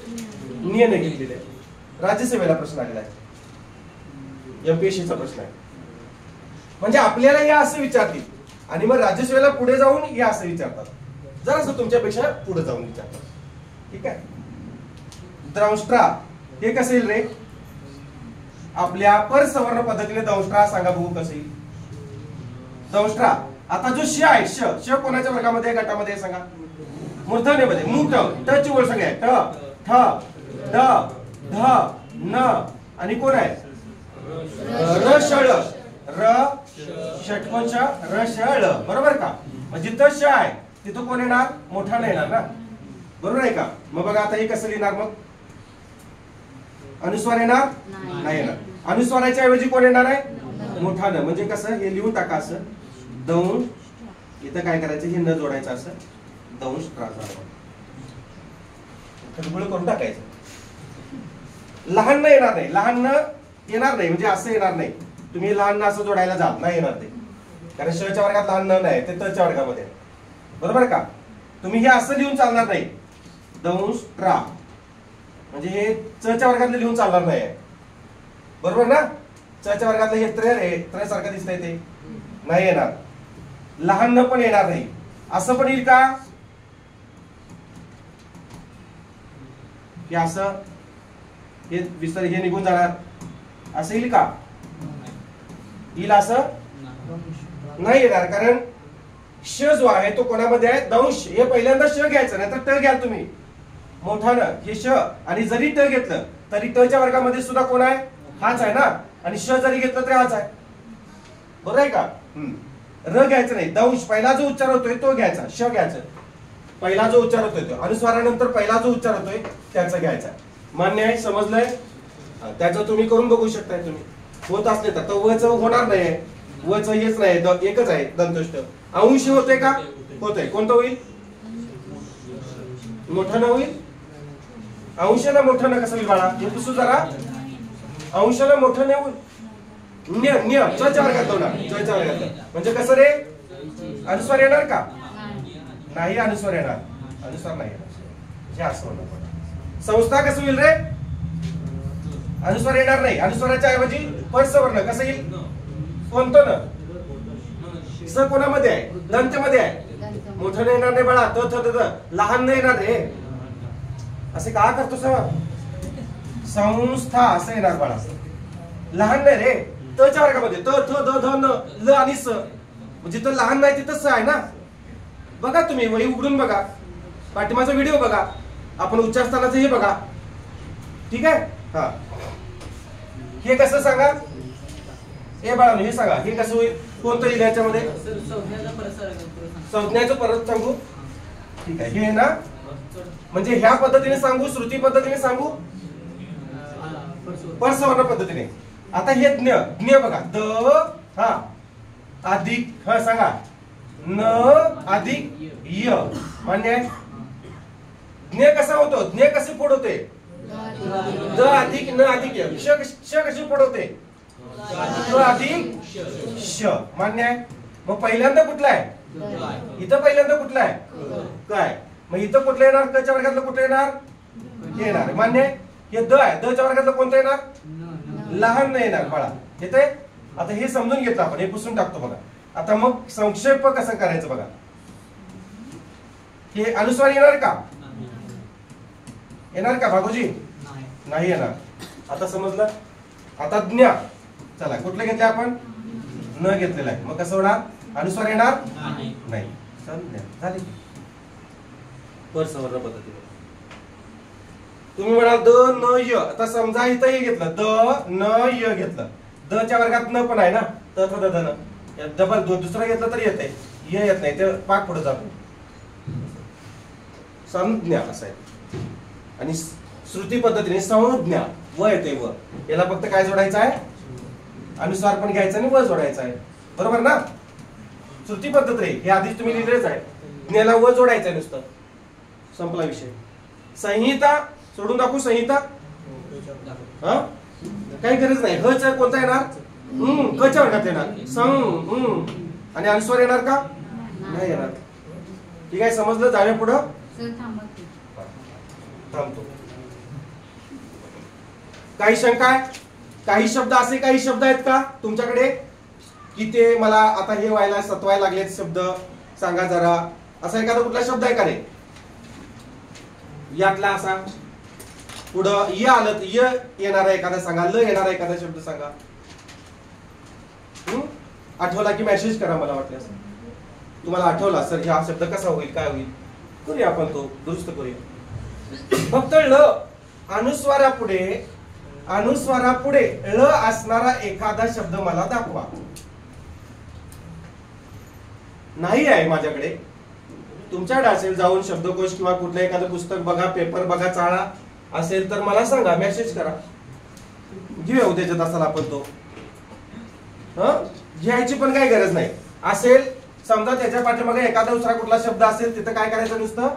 नियने घेतलेली आहे. राज्यसेवेला प्रश्न आलेला आहे, एमपीएससीचा प्रश्न आहे. म्हणजे आपल्याला या असं विचारतील आणि मग राज्यसेवेला पुढे जाऊन या असं विचारतात, जरासं तुमच्यापेक्षा पुढे जाऊन विचारतात, ठीक आहे. दंष्ट्रा हे कसं येईल रे, आपल्या परसवर्ण पद्धतीने दंष्ट्रा सांगा बघू कसं येईल दंष्ट्रा. आता जो श आहे, श कोणाच्या वर्गामध्ये, गटामध्ये सांगा, मूर्धन्यमध्ये. मूठ टची ओळ सगळे ट ठ ड ध न आणि कोण आहे, र षळ, र षटकोश र षळ, बरोबर का. मग जिथं श आहे तिथं कोण येणार, मोठा नाही येणार ना, बरोबर आहे का. मग बघा आता हे कसं लिहिणार, मग अनुस्वार येणार नाही येणार. अनुस्वाराच्या ऐवजी कोण येणार आहे, मोठानं. म्हणजे कसं, हे लिहून टाका असं, दंश, इथं काय करायचं, हे न जोडायचं असं, दंश त्रास करून टाकायचं. लहान न येणार नाही, लहान न येणार नाही, म्हणजे असं येणार नाही. तुम्ही लहान न असं जोडायला जा, नाही येणार ते, कारण श च्या वर्गात लहान न नाही, ते त च्या वर्गामध्ये, बरोबर का. तुम्ही हे असं लिहून चालणार नाही, दंश ट्रा, म्हणजे हे च च्या वर्गातलं लिहून चालणार नाही, बरोबर ना. च च्या वर्गातलं हे त्र सारखं दिसतंय, ते नाही येणार. लहान न पण येणार नाही, असं पण येईल का, की असं हे विस्तार, हे निघून जाणार, असं येईल का, येईल असं नाही येणार. कारण श जो आहे तो कोणामध्ये आहे, दंश. हे पहिल्यांदा श घ्यायचं, नाही तर ट घ्या तुम्ही मोठानं, हे श. आणि जरी ट घेतलं तरी ट च्या वर्गामध्ये सुद्धा कोण आहे, हाच आहे ना, आणि श जरी घेतलं तरी हाच आहे, बरोबर आहे का. र घ्यायचं नाही, दंश पहिला जो उच्चार होतोय तो घ्यायचा, श घ्यायचं, पहिला जो उच्चार होतोय तो, अनुस्वारानंतर पहिला जो उच्चार होतोय त्याचा घ्यायचा. मान्य आहे, समजलंय. त्याचं तुम्ही करून बघू शकताय, तुम्ही होत असले तर. वच होणार नाही, वच हेच नाही, एकच आहे दंतोष्ठ. अंश होते का, होतंय, कोणतं होईल, मोठं होईल. अंशाला मोठं कसं होईल बाळा, हे पुसू जरा, अंशाला मोठं नाही होईल, न्य न्य च च्या वर्गात होणार, च च्या वर्गात. म्हणजे कसं रे, अनुस्वार येणार का, नाही अनुस्वार येणार, अनुस्वार नाही येणार, हे असं होणार. संस्था कसं होईल रे, अनुस्वार येणार नाही, अनुस्वाराच्या ऐवजी परसवर्ण कसं येईल, कोणतं न, स कोणामध्ये आहे, दंतमध्ये आहे, मोठं नाही येणार नाही बाळा, त लहान नाही येणार रे. असे का करतो संस्था असं येणार बाळा, लहान नाही रे. त च्या वर्गामध्ये त थ द ध न ल आणि स, जिथं लहान नाही तिथं स आहे ना. बघा तुम्ही वही उघडून बघा, पाठीमागचा व्हिडिओ बघा, आपण उच्चारस्थानाचं हे बघा, ठीक आहे. हा हे कसं सांगा, हे बाळा हे सांगा, हे कसं होईल, कोणतं येईल याच्यामध्ये, संज्ञाचं परत सांगू, ठीक आहे. हे ना म्हणजे ह्या पद्धतीने सांगू, श्रुती पद्धतीने सांगू, परसवर्ण पद्धतीने. आता हे ज्ञ ज्ञ बघा द हा अधिक हा सांगा न अधिक य मान्य आहे. ज्ञ कसा होतो? ज्ञ कसे पुढ होते? द अधिक न अधिक य. श कशी पुढ होते? द अधिक श मान्य आहे. मग पहिल्यांदा कुठला आहे? इथं पहिल्यांदा कुठला आहे? काय. मग इथं कुठलं येणार? क च्या वर्गातलं कुठलं येणार? हे येणार मान्य आहे. हे द आहे. द च्या वर्गातलं कोणतं येणार? लहान नाही येणार बाळा. येते. आता हे समजून घेतलं आपण. हे पुसून टाकतो बघा. आता मग संक्षेप कसं करायचं बघा. हे अनुस्वार येणार का? येणार का भागोजी? नाही येणार. आता समजलं. आता ज्ञा चला कुठलं घेतलं आपण? न घेतलेलं आहे. मग कसं होणार? अनुस्वार येणार नाही. झाली परसवर्ण पद्धतीने. तुम्ही म्हणाल द न य. आता समजा इथं हे घेतलं द न य घेतलं. द च्या वर्गात न पण आहे ना. त द न डबल दुसरं घेतलं तर येते. य येत नाही ते पाक पुढे जातो. संज्ञा असं आहे. आणि श्रुती पद्धतीने संज्ञा व येते. व याला फक्त काय जोडायचं आहे? अनुस्वार पण घ्यायचा आणि व जोडायचा आहे. बरोबर ना? श्रुती पद्धत रे हे आधीच तुम्ही लिहिलेच आहे. ज्ञाला व जोडायचं आहे नुसतं. संपला विषय. संहिता सोडून दाखवू. संहिता हा काही गरज नाही. ह चा कोणता येणार? क च्या वर्गात येणार. सं आणि अनुस्वार येणार का? नाही येणार. ठीक आहे समजलं. जाऊया पुढं. थांबतो. काही शंका आहे? काही शब्द असे काही शब्द आहेत का तुमच्याकडे की ते मला आता हे व्हायला सत्वायला लागलेत शब्द सांगा जरा. असा एखादा कुठला शब्द आहे का रे यातला असा? पुढं य आलं तर य येणारा एखादा सांगा. ल येणारा एखादा शब्द सांगा. आठवला की मेसेज करा. मला वाटलं असं तुम्हाला आठवला सर हा शब्द कसा होईल काय होईल करूया आपण तो दुरुस्त करूया. फक्त ल अनुस्वारापुढे ल असणारा एखादा शब्द मला दाखवा. नाही आहे माझ्याकडे. तुमच्याकडे असेल जाऊन शब्दकोश किंवा कुठलं एखादं पुस्तक बघा पेपर बघा चाळा असेल तर मला सांगा मेसेज करा. घेऊया उद्याच्या तासाला आपण तो. घ्यायची पण काही गरज नाही. असेल समजा त्याच्या पाठीमागे एखादा दुसरा कुठला शब्द असेल तिथं काय करायचं नुसतं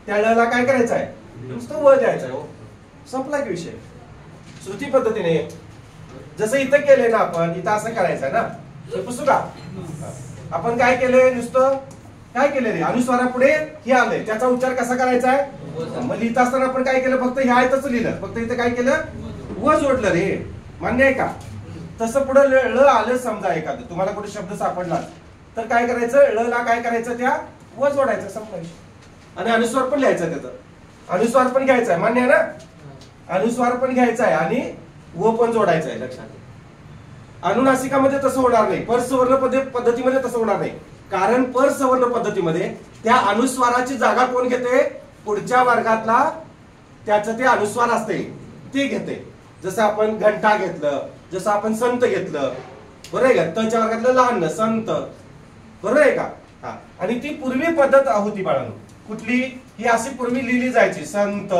त्या ळला काय करायचं आहे नुसतं व द्यायचं आहे. संपला की विषय. श्रुती पद्धतीने जसं इथं केलंय ना आपण इथं असं करायचं आहे ना. हे पुसू का? आपण काय केलंय नुसतं काय केलंय रे अनुस्वारापुढे हे आलंय त्याचा उच्चार कसा करायचा आहे? मग लिहित असताना आपण काय केलं फक्त ह्या आयतच लिहिलं. फक्त इथं काय केलं व जोडलं रे. मान्य आहे का? तसं पुढे ळ आलं समजा एखादं तुम्हाला कुठे शब्द सापडला तर काय करायचं ळ ला काय करायचं त्या व जोडायचं. संपला विषय. आणि अनुस्वार पण लिहायचा त्याचा. अनुस्वार पण घ्यायचा आहे. मान्य आहे ना? अनुस्वार पण घ्यायचा आहे आणि व पण जोडायचं आहे. लक्षात घ्या. अनुनासिकामध्ये तसं होणार नाही. परसवर्ण पद्धतीमध्ये तसं होणार नाही. कारण परसवर्ण पद्धतीमध्ये त्या अनुस्वाराची जागा कोण घेते? पुढच्या वर्गातला त्याचं ते अनुस्वार असते ते घेते. जसं आपण घंटा घेतलं जसं आपण संत घेतलं बरोबर आहे का? तच्या वर्गातलं लहान संत बरोबर आहे का? हा. आणि ती पूर्वी पद्धत होती बाळांनो. कुठली? ही अशी पूर्वी लिहिली जायची. संत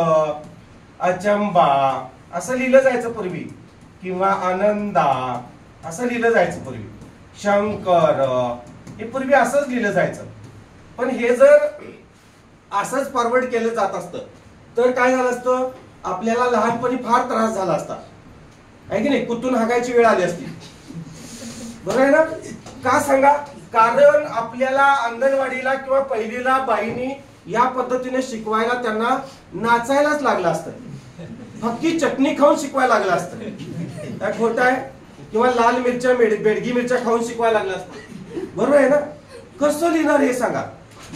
अचंबा असं लिहिलं जायचं पूर्वी किंवा आनंदा असं लिहिलं जायचं पूर्वी. शंकर हे पूर्वी असंच लिहिलं जायचं. पण हे जर असंच फॉरवर्ड केलं जात असतं तर काय झालं असतं आपल्याला लहानपणी फार त्रास झाला असता आहे की नाही? कुठून हाकायची वेळ आली असती. बरोबर आहे ना? का सांगा? कारण आपल्याला अंगणवाडीला किंवा पहिलीला बाईनी या पद्धतीने शिकवायला त्यांना नाचायलाच लागलं असतं. फक्की चटणी खाऊन शिकवायला लागलं असतं. काय खोटं आहे? किंवा लाल मिरच्या बेडगी मिरच्या खाऊन शिकवायला लागलं असतं. बरोबर आहे ना? कसं लिहिणार हे सांगा.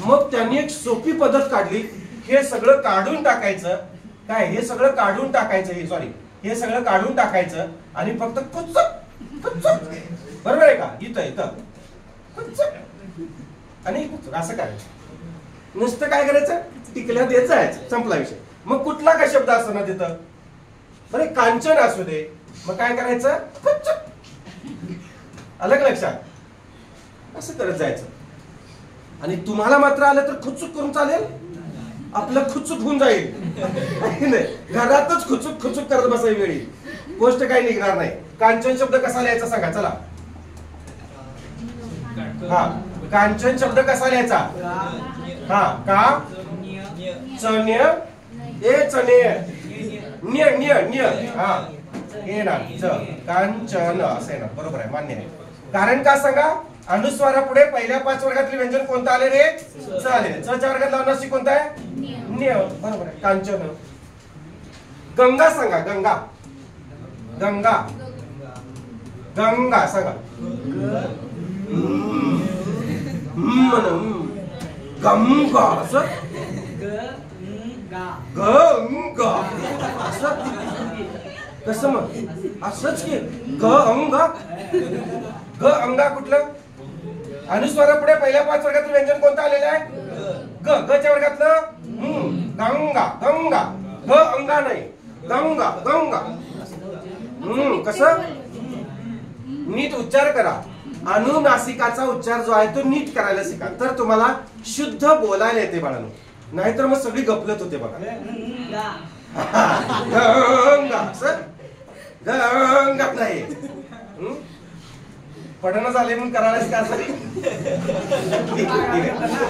मग त्यांनी एक सोपी पद्धत काढली. हे सगळं काढून टाकायचं. काय हे सगळं काढून टाकायचं सॉरी हे सगळं काढून टाकायचं आणि फक्त कुचक कुचक बरोबर आहे का? इथं कुचक आणि असं करायचं. नुसतं काय करायचं टिकल्या देत जायचं. संपला विषय. मग कुठला काय शब्द असतो ना तिथं बरे कांचन असू दे मग काय करायचं अलग लक्षात असं करत जायचं. आणि तुम्हाला मात्र आलं तर खुचूक करून चालेल आपलं खुचूक होऊन जाईल. घरातच खुचूक खुचूक करत बसाय वेळी गोष्ट काही निघणार नाही. कांचन शब्द कसा लिहायचा सांगा चला. हा कांचन शब्द कसा लिहायचा? हा का चन्य ए चनेय निय निय निय हा हे ना च कांचन असं आहे ना. बरोबर आहे, मान्य आहे. कारण का सांगा? अनुस्वारापुढे पहिल्या 5 वर्गातले व्यंजन कोणतं आले रे? च आले. च च्या वर्गातला अनुनासिक कोणता आहे? निय. बरोबर आहे, कांचन. गंगा सांगा. गंगा गंगा गंगा सांगा. गंगा असं गंगा असं कसं मग असंच की ग अंगा. ग अंगा कुठलं? अनुस्वारापुढे पहिल्या 5 वर्गातील व्यंजन कोणतं आलेलं आहे? ग. ग च्या वर्गातलं गंगा गंगा. ग अंगा नाही, गंगा गंगा. कसं? नीट उच्चार करा. अनुनासिकाचा उच्चार जो आहे तो नीट करायला शिका, तर तुम्हाला शुद्ध बोलायला येते बाळांनो. नाहीतर मग सगळी गपलत होते बघा. गंगा असं गंगा नाही. पडणं झाले म्हणून करायलाच का असं.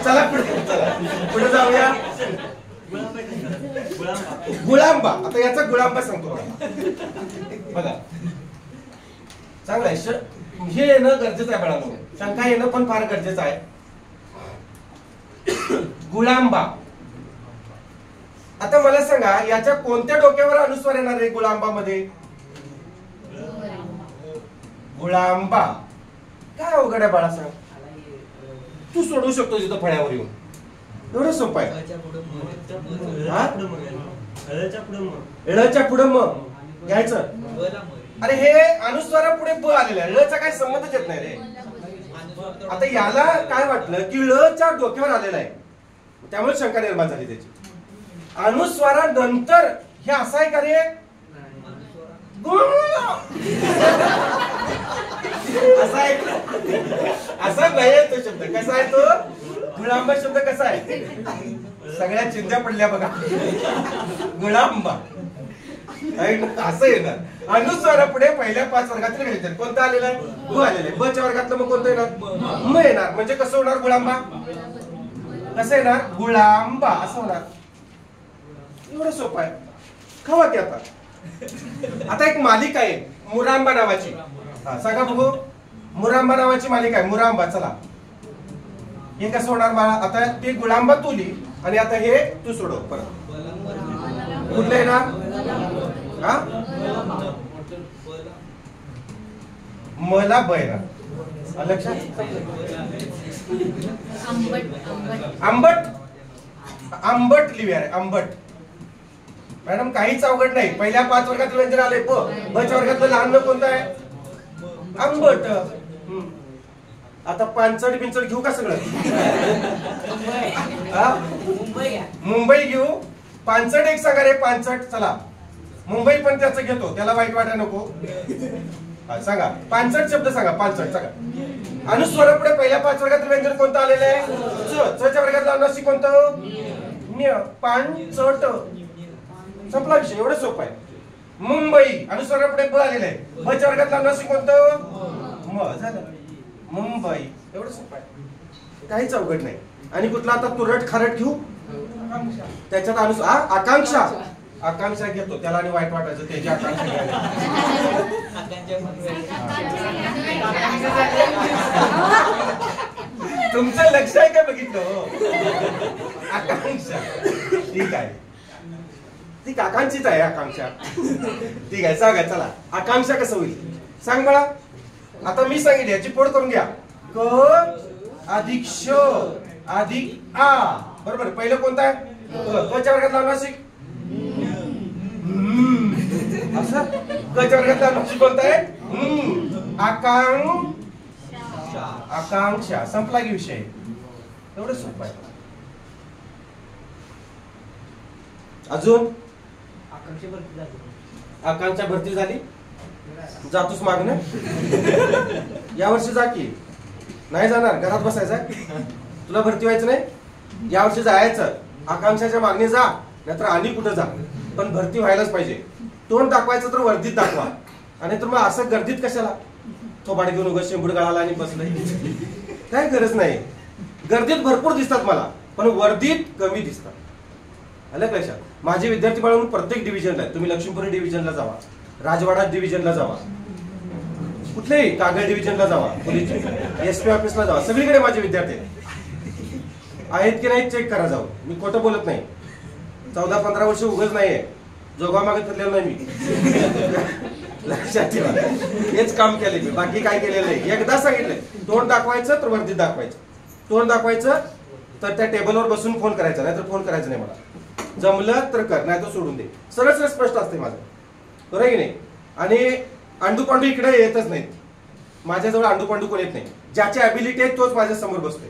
चला पुढे, चला पुढे जाऊया. गुळांबा. आता याचा गुळांबा सांगतो बघा. चांगला आहे. हे येणं गरजेचं आहे बाळांनो. शंका येणं पण फार गरजेचं आहे. गुळांबा. आता मला सांगा याच्या कोणत्या डोक्यावर अनुस्वार येणार आहे गुळांबा मध्ये? गुळांबा. काय अवघड आहे बाळा सांग? तू सोडवू शकतो तिथं फळ्यावर येऊन. एवढं सोपं आहे. एळच्या पुढे मग घ्यायचं. अरे हे अनुस्वारापुढे ब आलेलं आहे. ळचा काही संबंधच येत नाही रे. आता याला काय वाटलं की ळच्या डोक्यावर आलेलं आहे, त्यामुळे शंका निर्माण झाली त्याची. अनुस्वारानंतर हे असं आहे का रे? असा आहे, असा नाही तो शब्द. कसा आहे तो? गुळांबा शब्द कसा आहे? सगळ्या चिंध्या पडल्या बघा. गुळांबा असं येणार. अनुस्वारापुढे पहिल्या 5 वर्गातील व्यंजन कोणतं आलेलं आहे? ब आलेलं आहे. ब च्या वर्गातलं मग कोणतं येणार? म येणार. म्हणजे कसं होणार गुळांबा? कसं येणार? गुळांबा असं होणार. एवढं सोपं आहे. खावा की आता. आता एक मालिका आहे मुरांबा नावाची. सांगा बघू. मुरांबा नावाची मालिका आहे मुरांबा. चला हे कसं होणार बाळा? आता ते गुळांबा तुली आणि आता हे तू सोडव परत. कुठलं येणार? हा मला बयना लक्षात. आंबट. आंबट लिहूया रे. आंबट. मॅडम काहीच अवघड नाही. पहिल्या 5 वर्गातील व्यंजन आले. ब च्या वर्गातलं लहान कोणतं आहे? आंबट. आता पानचड बिंचड घेऊ का सगळं? मुंबई घेऊ. पानचड एक सांगा रे. पानचड. चला मुंबई पण त्याचं घेतो, त्याला वाईट वाटायला नको. सांगा पानचड शब्द सांगा. पानचड सांगा. अनुस्वारापुढे पहिल्या 5 वर्गातील व्यंजन कोणतं आलेलं आहे? च. च च्या वर्गातलं अनुनासिक कोणतं? न्य. पानचट. संपला विषय. एवढं सोपं आहे. मुंबई. अनुस्वारापुढे ब आलेलं आहे. ब च्या वर्गातलं अनुनासिक कोणतं? म. झालं मुंबई. एवढं सोपं आहे. काहीच अवघड नाही. आणि कुठला आता तुरट खारट घेऊ? त्याच्यात आकांक्षा. आकांक्षा घेतो, त्याला आणि वाईट वाटायचं. त्याची आकांक्षा घ्यायला. तुमचं लक्ष आहे का बघितलं? आकांक्षा. ठीक आहे. ती आकांक्षीच आहे. आकांक्षा. ठीक आहे. सांगा चला आकांक्षा कसं होईल सांग बाळा. आता मी सांगितलं याची पोड करून घ्या. क अधिक श अधिक आ. बरोबर. पहिलं कोणतं आहे? क च्या वर्गातला अनुनासिक असं. क च्या वर्गातला अनुनासिक कोणतं आहे? आकांक्षा. संपला की विषय. एवढं सोपं आहे. अजून आकांक्षा भरती झाली. जातोस मागणं. यावर्षी जा की. नाही जाणार? घरात बसायचं? तुला भरती व्हायचं नाही? यावर्षी जायचं. आकांक्षाच्या मागणी जा, नाहीतर आणि कुठं जा, पण भरती व्हायलाच पाहिजे. तोंड दाखवायचं तर वर्दीत दाखवा, आणि तर मग असं गर्दीत कशाला थोबाड घेऊन उगाच शेंबूड गळाला आणि बसलंय, काय गरज नाही. गर्दीत भरपूर दिसतात मला, पण वर्दीत कमी दिसतात. आलं लक्षात? माझे विद्यार्थी म्हणून प्रत्येक डिव्हिजनला आहे. तुम्ही लक्ष्मीपुरी डिव्हिजनला जावा, राजवाडा डिव्हिजनला जावा, कुठल्याही कागल डिव्हिजनला जावा, पोलीस SP ऑफिसला जावा, सगळीकडे माझे विद्यार्थी आहेत की नाही चेक करा जाऊ. मी खोटं बोलत नाही. 14-15 वर्ष उगाच नाहीये, जोगा मागे फिरलेलो नाही मी. लक्षात ठेवा, हेच काम केले मी, बाकी काय केलेलं नाही. एकदा सांगितलंय, तोंड दाखवायचं तर वर्दीत दाखवायचं, तोंड दाखवायचं तर त्या टेबलवर बसून फोन करायचा, नाहीतर फोन करायचं नाही. मला जमलं तर कर, नाही तर सोडून दे. सरळ स्पष्ट असते माझं, बरोबर की नाही? आणि अंडू पांडू इकडे येतच नाहीत माझ्याजवळ. अंडू पांडू कोण येत नाही. ज्याची ॲबिलिटी आहे तोच माझ्या समोर बसतोय.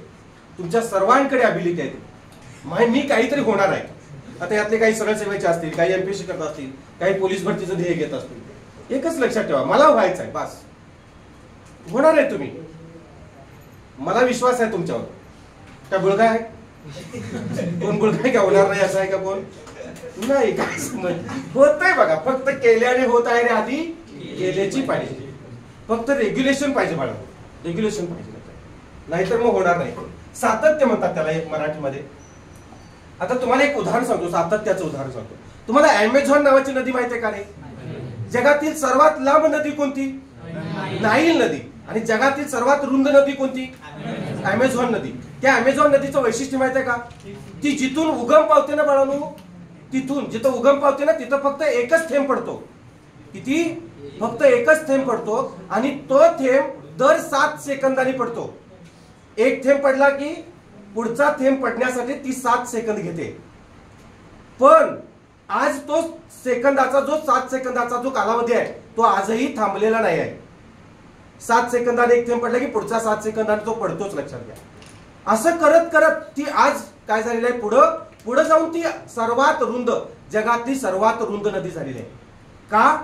तुमच्या सर्वांकडे ॲबिलिटी आहे. मी काहीतरी होणार आहे. आता यातले काही सरळ सेवेचे असतील, काही MPSC करत असतील, काही पोलीस भरतीचं ध्येय घेत असतील. एकच लक्षात ठेवा, मला व्हायचं आहे, बस. होणार आहे तुम्ही, मला विश्वास आहे तुमच्यावर. काय बुळगा आहे? कोण बुळगा आहे का? होणार नाही असं आहे का कोण? नाही, काय समज होत आहे बघा. फक्त केल्याने होत आहे रे, आधी केल्याची पाहिजे. फक्त रेग्युलेशन पाहिजे बाळा, रेग्युलेशन पाहिजे, नाहीतर मग होणार नाही. सातत्य म्हणतात त्याला एक मराठीमध्ये. आता तुम्हाला एक उदाहरण सांगतो, सातत्याचं उदाहरण सांगतो तुम्हाला. अमेझॉन नावाची नदी माहिती आहे का रे? जगातील सर्वात लांब नदी कोणती? नाईल नदी. आणि जगातील सर्वात रुंद नदी कोणती? अमेझॉन नदी. त्या अमेझॉन नदीचं वैशिष्ट्य माहिती आहे का? ती जिथून उगम पावते ना बाळांनो, तिथून जिथं उगम पावते ना तिथं फक्त एकच थेंब पडतो. किती? फक्त एकच थेंब पडतो. आणि तो थेंब दर 7 सेकंदांनी पडतो. एक थेंब पडला की पुढचा थेंब पडण्यासाठी ती 7 सेकंद घेते. पण आज तो सेकंदाचा जो 7 सेकंदाचा जो कालावधी आहे तो आजही थांबलेला नाही आहे. 7 सेकंदाने एक थेंब पडला की पुढच्या 7 सेकंदाने तो पडतोच, लक्षात घ्या. असं करत करत ती आज काय झालेली आहे, पुढे जाऊन ती सर्वात रुंद, जगातली सर्वात रुंद नदी झालेली आहे. का?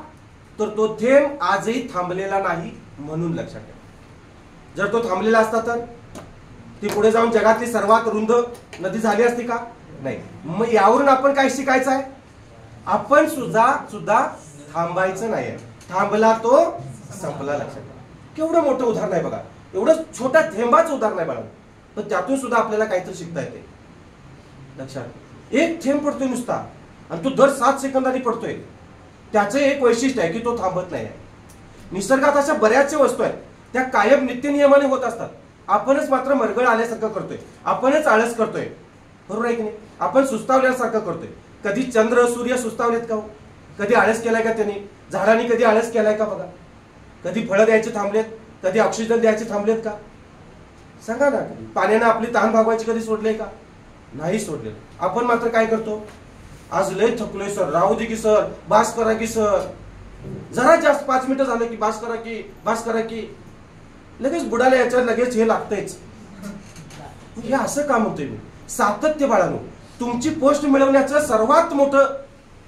तर तो थेंब आजही थांबलेला नाही म्हणून, लक्षात घ्या. जर तो थांबलेला असता तर ती पुढे जाऊन जगातली सर्वात रुंद नदी झाली असती का? नाही. मग यावरून आपण काय शिकायचं आहे? आपण सुद्धा थांबायचं नाही. थांबला तो संपला, लक्षात घ्या. केवढं मोठं उदाहरण आहे बघा. एवढं छोट्या थेंबाचं उदाहरण आहे बघा, पण त्यातून सुद्धा आपल्याला काहीतरी शिकता येते. लक्षात, एक थेंब पडतोय नुसता आणि तो दर 7 सेकंदांनी पडतोय. त्याचं एक वैशिष्ट्य आहे की तो थांबत नाही. निसर्गात अशा बऱ्याचशा वस्तू आहेत त्या कायम नित्य नियमाने होत असतात. आपणच मात्र मरगळ आल्यासारखं करतोय, आपणच आळस करतोय, बरोबर आहे की नाही? आपण सुस्तावल्यासारखं करतोय. कधी चंद्र सूर्य सुस्तावलेत का? कधी आळस केलाय का त्यांनी? झाडांनी कधी आळस केलाय का बघा? कधी फळं द्यायचे थांबलेत? कधी ऑक्सिजन द्यायचे थांबलेत का? सांगा ना. पाण्यानं आपली तहान भागवायची कधी सोडले का? नाही सोडले. आपण मात्र काय करतो? आज लय थकलोय सर, राहू दे की सर, बास करा की सर, जरा जास्त 5 मिनिटं झालं की बास करा की, बास करा की, लगेच बुडाला याच्यावर लगेच हे लागतंयच. हे असं काम होतंय. मी सातत्य बाळानो, तुमची पोस्ट मिळवण्याचं सर्वात मोठं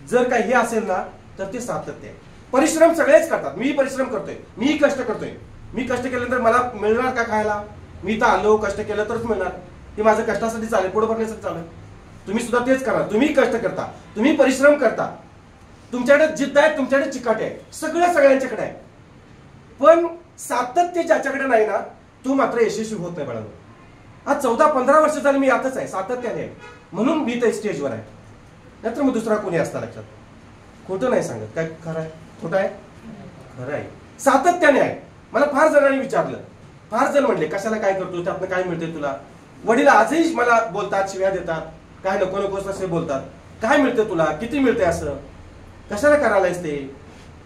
जर काही हे असेल ना तर ते सातत्य आहे. परिश्रम सगळेच करतात. मी परिश्रम करतोय, मी कष्ट करतोय. मी कष्ट केल्यानंतर मला मिळणार का खायला? मी तर आलो, कष्ट केलं तरच मिळणार. ते माझं कष्टासाठी चालेल, पुढे बघण्यासाठी चालेल. तुम्ही सुद्धा तेच करा. तुम्ही कष्ट करता, तुम्ही परिश्रम करता, तुमच्याकडे जिद्द आहे, तुमच्याकडे चिकाटी आहे, सगळ्यांच्याकडे आहे. पण सातत्य ज्याच्याकडे नाही ना तो मात्र यशस्वी होत नाही बाळांनो. आज 14-15 वर्ष झाली मी यातच आहे, सातत्याने आहे, म्हणून मी तर स्टेजवर आहे. नाहीतर मग दुसरा कोणी असता. लक्षात, खोटं नाही सांगत. काय खरं आहे खोटं आहे? खरं आहे. सातत्याने आहे. मला फार जणांनी विचारलं, फार जण म्हणले कशाला काय करतो, त्यातनं काय मिळते तुला? वडील आजही मला बोलतात, शिव्या देतात, काय नको नकोस असे बोलतात. काय मिळते तुला? किती मिळते? असं कशाला करायलायस ते?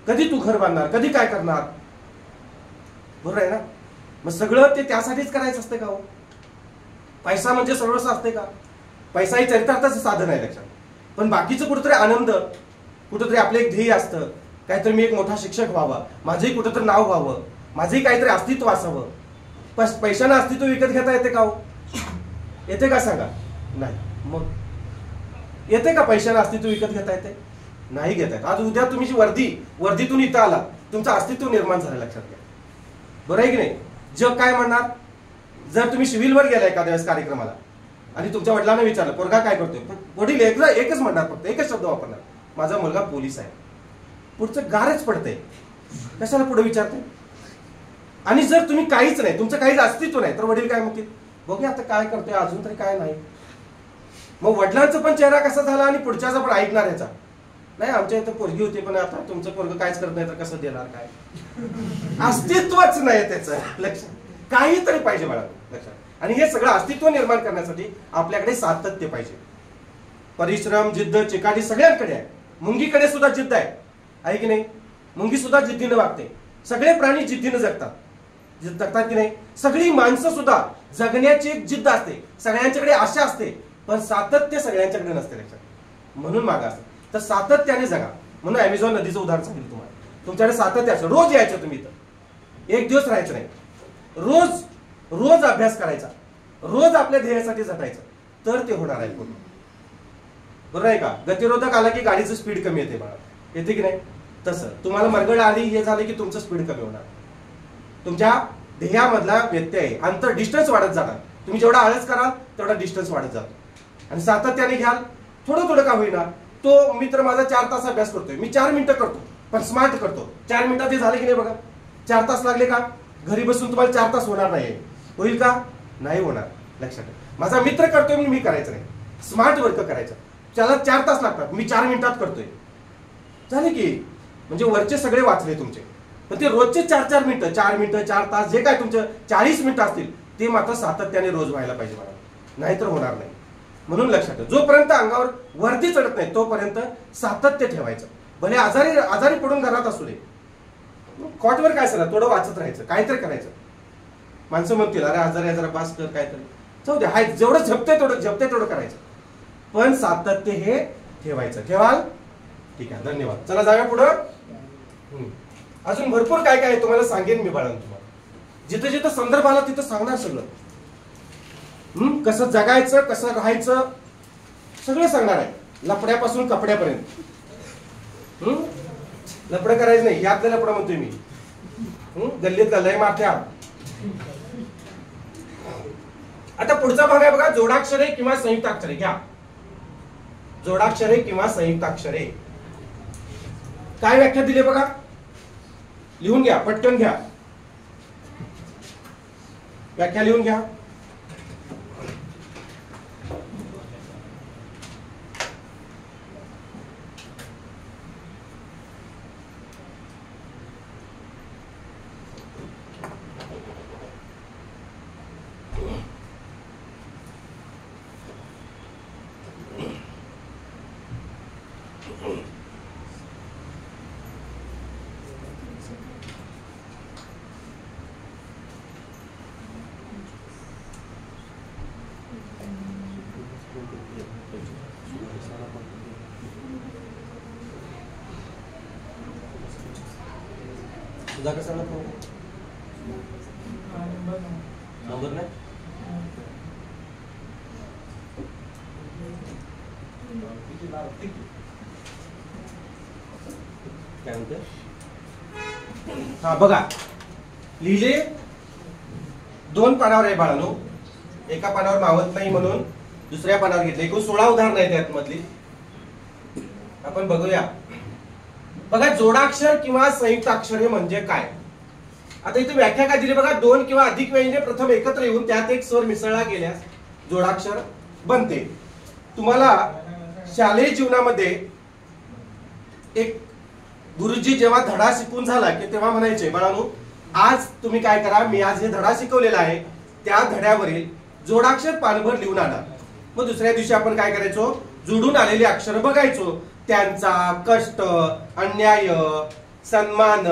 कधी तू घर बांधणार? कधी काय करणार? बरोबर आहे ना? मग सगळं ते त्यासाठीच करायचं असते का हो? पैसा म्हणजे सर्वस्व असते का? पैसा ही चरितार्थाचं साधन आहे, लक्षात. पण बाकीचं कुठेतरी आनंद, कुठेतरी आपलं एक ध्येय असतं, काहीतरी मी एक मोठा शिक्षक व्हावा, माझंही कुठेतरी नाव व्हावं, माझंही काहीतरी अस्तित्व असावं. पैशानं अस्तित्व विकत घेता येते का हो? येते का सांगा? नाही. मग येते का पैशानं अस्तित्व विकत घेता येते? नाही घेता येत. आज उद्या तुम्ही वर्दीतून इथं आला, तुमचं अस्तित्व निर्माण झालं, लक्षात घ्या. बरं आहे की नाही? जग काय म्हणणार? जर तुम्ही सिव्हिलवर गेला एखाद्या वेळेस कार्यक्रमाला आणि तुमच्या वडिलांना विचारलं पोरगा काय करतोय, वडील एकच म्हणणार, फक्त एकच शब्द वापरणार, माझा मुलगा पोलीस आहे. पुढचं गारच पडतंय, कशाला पुढे विचारताय. आणि जर तुम्ही काहीच नाही, तुमचं काहीच अस्तित्व नाही, तर वडील काय म्हणतील, बघूया आता काय करतोय, अजून तरी काय नाही. मग वडिलांचा पण चेहरा कसा झाला आणि पुढच्याचा पण ऐकणार याचा, नाही आमच्या इथं पोरगी होती पण आता तुमचं पोरग काहीच करत नाही तर कसं देणार, काय अस्तित्वच नाही त्याचं. लक्षात काहीतरी पाहिजे बाळा, लक्षात. आणि हे सगळं अस्तित्व निर्माण करण्यासाठी आपल्याकडे सातत्य पाहिजे. परिश्रम, जिद्द, चिकाटी सगळ्यांकडे आहे. मुंगीकडे सुद्धा जिद्द आहे की नाही, मुंगी सुद्धा जिद्दीनं वागते. सगळे प्राणी जिद्दीनं जगतात की नाही. सगळी माणसं सुद्धा जगण्याची एक जिद्द असते, सगळ्यांच्याकडे आशा असते, पण सातत्य सगळ्यांच्याकडे नसते. लक्षात, म्हणून मागा असते. तर सातत्याने जगा. म्हणून अमेझॉन नदीचं उदाहरण सांगितलं तुम्हाला. तुमच्याकडे सातत्य असं, रोज यायचं तुम्ही इथं, एक दिवस राहायचं नाही, रोज रोज अभ्यास करायचा, रोज आपल्या ध्येयासाठी झटायचं, तर ते होणार आहे पूर्ण. बरोबर आहे का. गतिरोधक आला की गाडीचं स्पीड कमी येते बाळा, येते की नाही. तसं तुम्हाला मरगळ आली हे झालं की तुमचं स्पीड कमी होणार, तुमच्या ध्येयामधला व्यत्यय, अंतर, डिस्टन्स वाढत जाणार. तुम्ही जेवढा आळस कराल तेवढा डिस्टन्स वाढत जातो. आणि सातत्याने घ्याल, थोडं थोडं का होईना. तो मित्र माझा 4 तास अभ्यास करतोय, मी 4 मिनिटं करतो, पण स्मार्ट करतो. 4 मिनिटात हे झालं की नाही बघा. 4 तास लागले का. घरी बसून तुम्हाला 4 तास होणार नाही, होईल का, नाही होणार. लक्षात ठेवा. माझा मित्र करतोय म्हणून मी करायचं नाही, स्मार्ट वर्क करायचं. त्याला 4 तास लागतात, मी 4 मिनिटात करतोय, झाले की. म्हणजे वरचे सगळे वाचले तुमचे. पण ते रोजचे 4 मिनिटं, 4 मिनिटं, 4 तास, जे काय तुमचं 40 मिनिटं असतील ते मात्र सातत्याने रोज व्हायला पाहिजे मला, नाहीतर होणार नाही. म्हणून लक्षात ठेवा, जोपर्यंत अंगावर वरती चढत नाही तोपर्यंत सातत्य ठेवायचं. भले आजारी पडून घरात असू दे, कॉटवर काय सर थोडं वाचत राहायचं, काहीतरी करायचं. माणसं म्हणतील अरे आजारी जरा पास कर, काहीतरी जाऊ दे, हाय जेवढं झपतंय तेवढं करायचं, पण सातत्य हे ठेवायचं. ठेवाल, ठीक आहे, धन्यवाद. चला जाऊया पुढं. अजून भरपूर काय काय तुम्हाला सांगेन मी बाळांनो. तुम्हाला जिथं जिथं संदर्भ आला तिथं सांगणार सगळं. कसं जगायचं, कसं राहायचं, सगळं सांगणार आहे, लपड्यापासून कपड्यापर्यंत. लपडं करायचं नाही, यातलं लपडं म्हणतोय मी, गल्लीत लय माथ्या. आता पुढचा भाग आहे बघा, जोडाक्षरे किंवा संयुक्ताक्षरे. घ्या, जोडाक्षरे किंवा संयुक्ताक्षरे काय व्याख्या दिली बघा, लिहून घ्या, पटकन घ्या, व्याख्या लिहून घ्या. सुधाकर सर नंबर नाही, काय म्हणते. हा बघा, लिहिले 2 पानावर आहे बाळांनो. एका पानावर मावत नाही म्हणून दुसऱ्या पानावर घेतले. एकूण 16 उदाहरण आहेत त्यात मधली, आपण बघूया. बघा, जोडाक्षर किंवा संयुक्ताक्षरे म्हणजे काय. आता इथे व्याख्या काय दिली बघा, 2 किंवा अधिक व्यंजने प्रथम एकत्र येऊन त्यात एक स्वर मिसळला गेल्यास जोडाक्षर बनते. तुम्हाला शालेय जीवनामध्ये एक गुरुजी जेव्हा धडा शिकून झाला की तेव्हा म्हणायचे, बाळांनो आज तुम्ही काय करा, मी आज हे धडा शिकवलेला आहे त्या धड्यावरील जोडाक्षर पानभर लिहून आणा. मग दुसऱ्या दिवशी आपण काय करायचो, जोडून आलेली अक्षर बघायचो, त्यांचा कष्ट, अन्याय, सन्मान,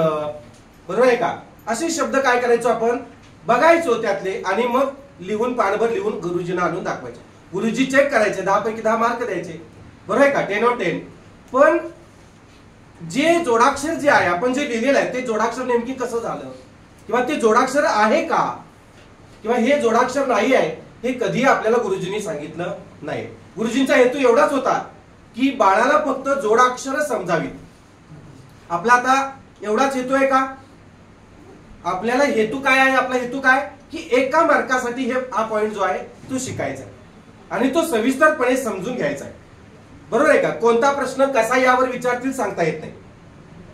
बरोबर आहे का, असे शब्द काय करायचो आपण बघायचो त्यातले, आणि मग लिहून पानभर लिहून गुरुजींना आणून दाखवायचे. गुरुजी चेक करायचे, 10 पैकी 10 मार्क द्यायचे, बरोबर आहे का, 10 on 10. पण जे जोडाक्षर जे आहे आपण जे लिहिलेलं आहे ते जोडाक्षर नेमकी कसं झालं, किंवा ते जोडाक्षर आहे का, किंवा हे जोडाक्षर नाही आहे, हे कधी आपल्याला गुरुजींनी सांगितलं नाही. गुरुजींचा हेतू एवढाच होता की बाळाला फक्त जोडाक्षर समजावीत. आपला आता एवढाच हेतू आहे का, आपल्याला हेतू काय आहे, आपला हेतू काय की एका मार्कासाठी हा पॉइंट जो आहे तो शिकायचा. आणि तो सविस्तरपणे समजून घ्यायचा आहे. बरोबर आहे का? कोणता प्रश्न कसा यावर विचारतील सांगता येत नाही.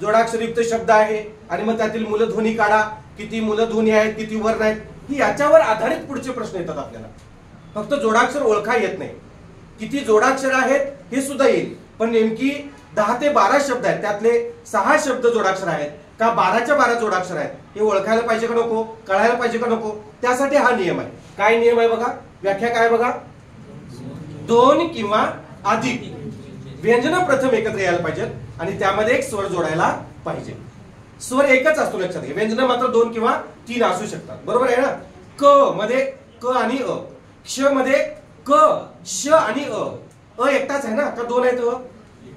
जोडाक्षरयुक्त शब्द आहे आणि मग त्यातील मूलध्वनी काढा, किती मूलध्वनी आहेत, किती वर्ण आहेत, ही याच्यावर आधारित पुढचे प्रश्न येतात आपल्याला. फक्त जोडाक्षर ओळखा येत नाही, किती जोडाक्षर आहेत हे सुद्धा येईल. पण नेमकी 10 ते 12 शब्द आहेत, त्यातले 6 शब्द जोडाक्षर आहेत का 12च्या 12 जोडाक्षर आहेत हे ओळखायला पाहिजे का नको, कळायला पाहिजे का नको, त्यासाठी हा नियम आहे. काय नियम आहे बघा, व्याख्या काय बघा, 2 किंवा अधिक व्यंजन प्रथम एकत्र यायला पाहिजेत आणि त्यामध्ये एक स्वर जोडायला पाहिजे. स्वर एकच असतो लक्षात घ्या, व्यंजन मात्र 2 किंवा 3 असू शकतात. बरोबर आहे ना? क मध्ये क आणि अ, क्ष मध्ये क, श आणि अ एकटाच आहे ना का 2 आहेत?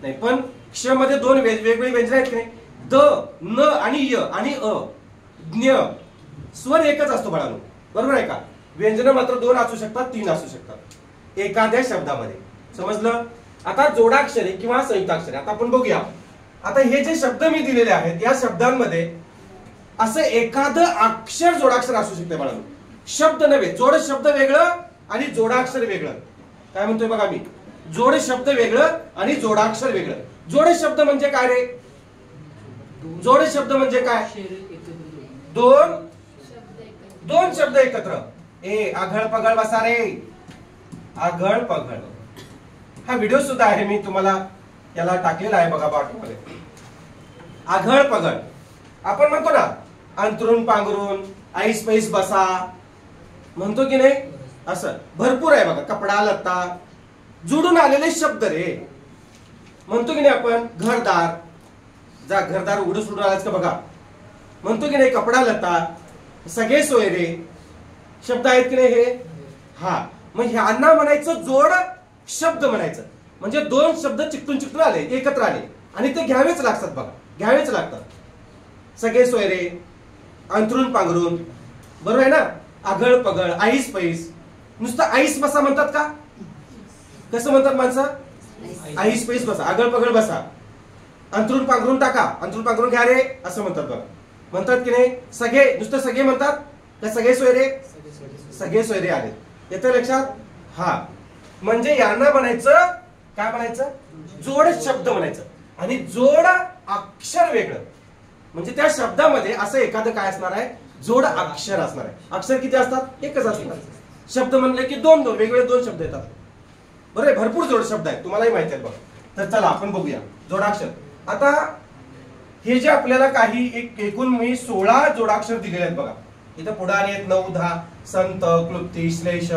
नाही, पण क्ष मध्ये 2 वेगवेगळी व्यंजन आहेत की नाही, द, न आणि य आणि अ, ज्ञ. स्वर एकच असतो बाळांनो. बरोबर आहे का? व्यंजन मात्र 2 असू शकतात, 3 असू शकतात एखाद्या शब्दामध्ये. समजलं? आता जोडाक्षरे किंवा संयुक्ताक्षरे आता आपण बघूया. आता हे जे शब्द मी दिलेले आहेत या शब्दांमध्ये असं एखादं अक्षर जोडाक्षर असू शकते बाळांनो. शब्द नव्हे, जोड शब्द वेगळं आणि जोडाक्षर वेगळं. काय म्हणतोय बघा मी, जोड शब्द वेगळं आणि जोडाक्षर वेगळं. जोड शब्द म्हणजे काय रे? जोड शब्द म्हणजे काय? दोन शब्द एकत्र. ए आघळ पगळ बसा रे, आघळ पगळ. हा व्हिडिओ सुद्धा आहे, मी तुम्हाला याला टाकलेला आहे बघा पाठमध्ये. आघळ पगळ आपण म्हणतो ना, अंतरून पांघरून, ऐस पैस बसा म्हणतो की नाही, असं भरपूर आहे बघा. कपडा लत्ता जोडून आलेले शब्द रे म्हणतो की नाही आपण. घरदार, जा घरदार उघडं सोडून आलाच का बघा म्हणतो की नाही. कपडा लत्ता, सगळे सोयरे शब्द आहेत की नाही हे. हा, मग ह्यांना म्हणायचं जोड शब्द म्हणायचं. म्हणजे 2 शब्द चिकटून आले, एकत्र आले आणि ते घ्यावेच लागतात बघा, घ्यावेच लागतात. सगळे सोयरे, अंतरून पांघरून, बरोबर आहे ना. आघळ पगळ, ऐस पैस. नुसतं ऐस बसा म्हणतात का? कसं म्हणतात माणसं? ऐस पैस बसा, आघळ पगळ बसा, अंतरून पांघरून टाका, अंतरून पांघरून घ्या रे असं म्हणतात बघा. म्हणतात की नाही. सगळे नुसतं सगळे म्हणतात का सगळे सोयरे? सगळे सोयरे आले. येतं लक्षात? हा, म्हणजे यांना म्हणायचं काय म्हणायचं? जोड शब्द म्हणायचं. आणि जोड अक्षर वेगळं. म्हणजे त्या शब्दामध्ये असं एखादं काय असणार आहे? जोड अक्षर असणार आहे. अक्षर किती असतात? एकच असणार. शब्द म्हणले की 2 वेगवेगळे 2 शब्द येतात. बरोबर, भरपूर जोड शब्द आहेत, तुम्हालाही माहिती आहे बघा. तर चला आपण बघूया जोडाक्षर. आता हे जे आपल्याला काही एकूण मी 16 जोडाक्षर दिलेले आहेत बघा. इथं पुढे आहेत 9, 10. संत, क्लुप्ती, श्लेष,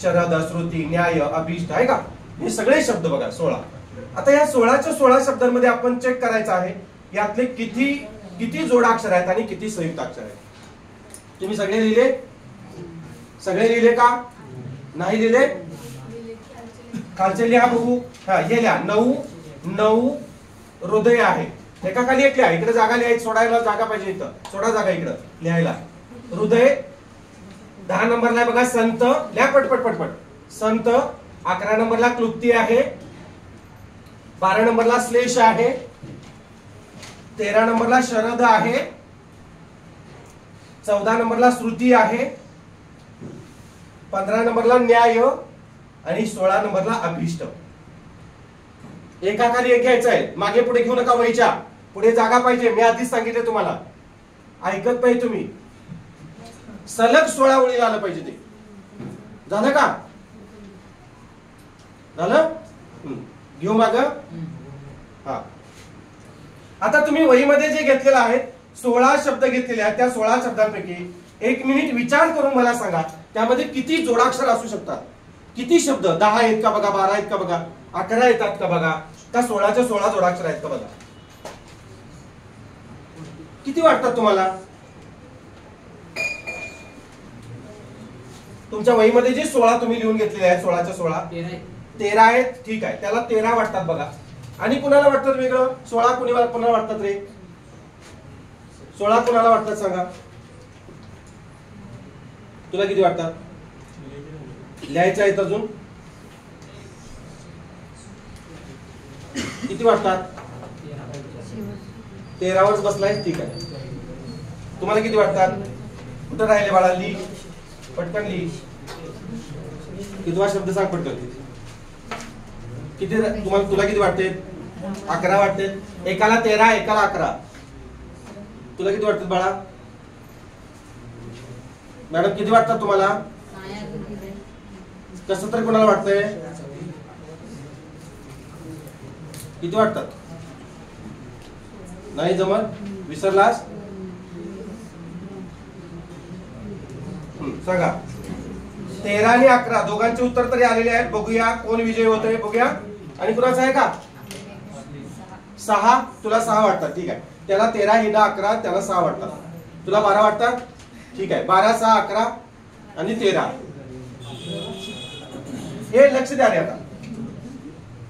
शरद, श्रुती, न्याय, अभिष्ट आहे का. हे सगळे शब्द बघा 16. आता या 16च्या 16 शब्दांमध्ये आपण चेक करायचं आहे यातले किती जोडाक्षर आहेत आणि किती संयुक्ताक्षर आहेत. तुम्ही सगळे लिहिले? सगळे लिहिले का? नाही लिहिले? खालचे लिहा बघू. हा, हे लिहा. 9 हृदय आहे. एका खाली एक लिहा. इकडे जागा लिहायची, सोडायला जागा पाहिजे. इथं सोडा जागा इकडं लिहायला. हृदय 10 नंबरला बघा. संत लिहा पटपट. संत 11 नंबरला क्लुप्ती आहे. 12 नंबरला श्लेष आहे. 13 नंबरला शरद आहे. 14 नंबरला श्रुती आहे. 15 नंबरला न्याय आणि 16 नंबरला अभिष्ट. एका खाली एक घ्यायचं आहे. मागे पुढे घेऊ नका. वहीच्या पुढे जागा पाहिजे. मी आधीच सांगितले तुम्हाला, ऐकत नाही तुम्ही. सलग 16 ओळी आलं पाहिजे. ते झालं का? झालं? घेऊ माग. हा, आता तुम्ही वहीमध्ये जे घेतलेलं आहे 16 शब्द घेतलेले आहेत. त्या 16 शब्दांपैकी 1 मिनिट विचार करून मला सांगा त्यामध्ये किती जोडाक्षर असू शकतात. किती शब्द? 10 आहेत का बघा, 12 आहेत का बघा, 11 येतात का बघा, त्या 16च्या 16 जोडाक्षर आहेत का बघा. किती वाटतात तुम्हाला? तुमच्या वहीमध्ये जे 16 तुम्ही लिहून घेतलेले आहेत 16च्या 16 13 आहेत. ठीक आहे, त्याला 13 वाटतात बघा. आणि कुणाला वाटतात वेगळं? 16 कुणाला वाटतात रे? 16 कुणाला वाटतात सांगा. तुला किती वाटतात? लिहायचं आहेत अजून? किती वाटतात? 13वरच बसलाय. ठीक आहे, तुम्हाला किती वाटतात? कुठं राहिले बाळा? ली पटकन ली. कितवा शब्द सांग पडतो किती तुम्हाला तुला किती वाटते 11 वाटते एकाला 13 एकाला 11 तुला किती वाटते बाळा मॅडम किती वाटतात तुम्हाला कसं तर कोणाला वाटतंय किती वाटतात नाही जमत विसरलास सांगा 13 आणि 11 दोघांचे उत्तर तरी आलेले आहेत बघूया कोण विजयी होतोय बघूया आणि कुणाचं आहे का 6 तुला 6 वाटतात ठीक आहे त्याला 13 हिला 11 त्याला 6 वाटतात तुला 12 वाटतात ठीक आहे 12 6 11 आणि 13 हे लक्ष द्या रे आता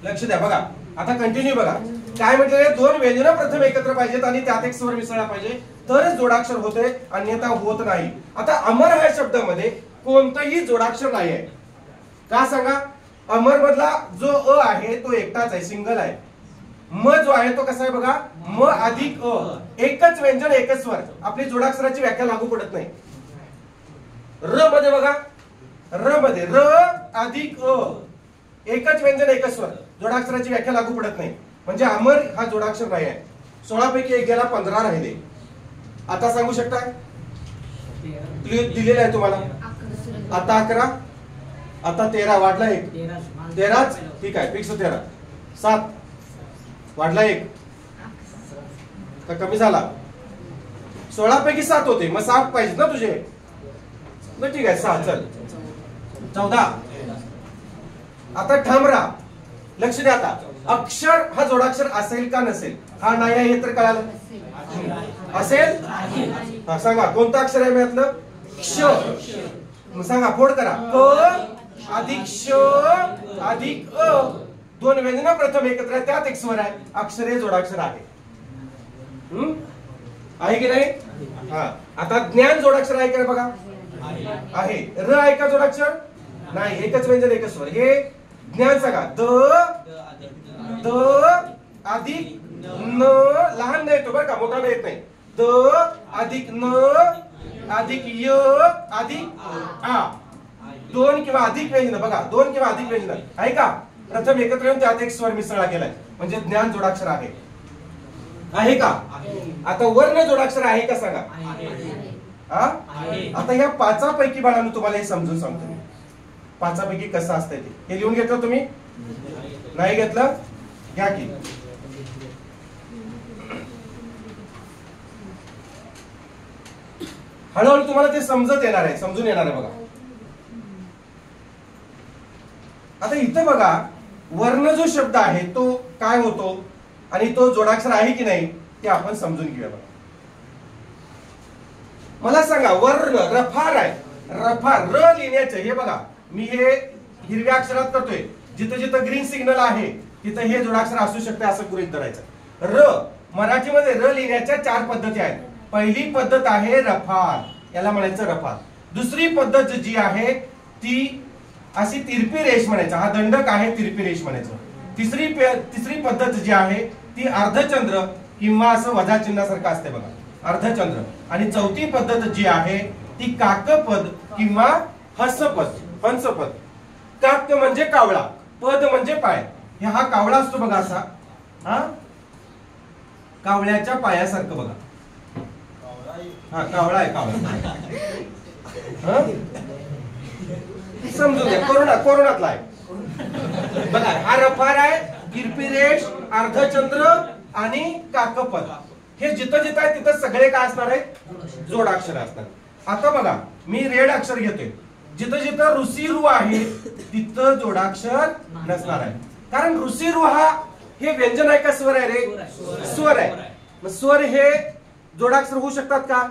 लक्ष द्या बघा आता कंटिन्यू बघा काय म्हटलं दोन व्यंजन प्रथम एकत्र पाहिजेत आणि त्यात एक स्वर मिसळला पाहिजे तरच जोडाक्षर होते अन्यथा होत नाही आता अमर ह्या शब्दामध्ये कोणतंही जोडाक्षर नाही आहे का सांगा अमर मधला जो अ आहे तो एकटाच आहे सिंगल आहे म जो आहे तो कसा आहे बघा म अधिक अ एकच व्यंजन एकच स्वर आपली जोडाक्षराची व्याख्या लागू पडत नाही र मध्ये बघा र मध्ये र अधिक अ एकच व्यंजन एकच स्वर जोडाक्षराची व्याख्या लागू पडत नाही म्हणजे अमर हा जोडाक्षर नाही आहे 16 पैकी एक गेला 15 राहिले आता सांगू शकता दिलेलं आहे तुम्हाला आता 11 आता 13 वाढला 1 13 ठीक आहे फिक्स 13 7 वाढला 1 का कमी झाला 16 पैकी 7 होते मग 7 पाहिजे ना तुझे मग ठीक आहे 6 चल 14 आता ठामरा लक्ष द्या आता अक्षर हा जोडाक्षर असेल का नसेल हा नाही आहे हे तर कळालं असेल हा सांगा कोणतं अक्षर आहे यातलं क्ष सांगा फोड करा क अधिक श अधिक अ दोन व्यंजन प्रथम एकत्र त्यात एक स्वर आहे अक्षर हे जोडाक्षर आहे आहे की नाही हा आता ज्ञान जोडाक्षर आहे का बघा आहे र आहे का जोडाक्षर नाही एकच व्यंजन एकच स्वर हे ज्ञान सांगा द अधिक न लहान नाही तो बरं का मोठा येत नाही द अधिक न अधिक य अधिक आ दोन किंवा अधिक व्यंजन बघा दोन किंवा अधिक व्यंजन आहे का प्रथम एकत्र येऊन त्यात एक स्वर मिसळला गेलाय म्हणजे ज्ञान जोडाक्षर आहे का आता वर्ण जोडाक्षर आहे का सांगा हा आता ह्या पाचापैकी बाळांनो तुम्हाला हे समजून सांगतो मी पाचापैकी कसं असतंय ते हे लिहून घेतलं तुम्ही नाही घेतलं घ्या की हळूहळू तुम्हाला ते समजत येणार आहे समजून येणार आहे बघा आता इथं बघा वर्ण जो शब्द आहे तो काय होतो आणि तो जोडाक्षर आहे की नाही ते आपण समजून घेऊया बघा मला सांगा वर्ण रफार आहे रफार र लिहिण्याचे हे बघा मी हे हिरव्या अक्षरात करतोय जिथं जिथं ग्रीन सिग्नल आहे तिथं हे जोडाक्षर असू शकते असं गृहीत धरायचं र मराठीमध्ये र लिहिण्याच्या 4 पद्धती आहेत पहिली पद्धत आहे रफार याला म्हणायचं रफार दुसरी पद्धत जी आहे ती अशी तिरपी रेष म्हणायचं हा दंडक आहे तिरपी रेष म्हणायचं तिसरी पद्धत जी आहे ती अर्धचंद्र किंवा असं वजा चिन्हासारखं असते बघा अर्धचंद्र आणि चौथी पद्धत जी आहे ती काकपद किंवा हंसपद हंसपद काक म्हणजे कावळा पद म्हणजे पाय हे हा कावळा असतो बघा असा हा कावळ्याच्या पायासारखं बघा हा कावळा आहे कावळा समजून घ्या कोरोनातला आहे बघा हा रफार आहे तिरपी रेष अर्धचंद्र आणि काकपद हे जिथं जिथं आहे तिथं सगळे काय असणार आहेत जोडाक्षर असणार आता बघा मी रेड अक्षर घेतोय जिथं जिथं ऋषीरू आहे तिथं जोडाक्षर नसणार आहे कारण ऋषीरू हा हे व्यंजन आहे का स्वर आहे रे स्वर आहे स्वर हे जोडाक्षर होऊ शकतात का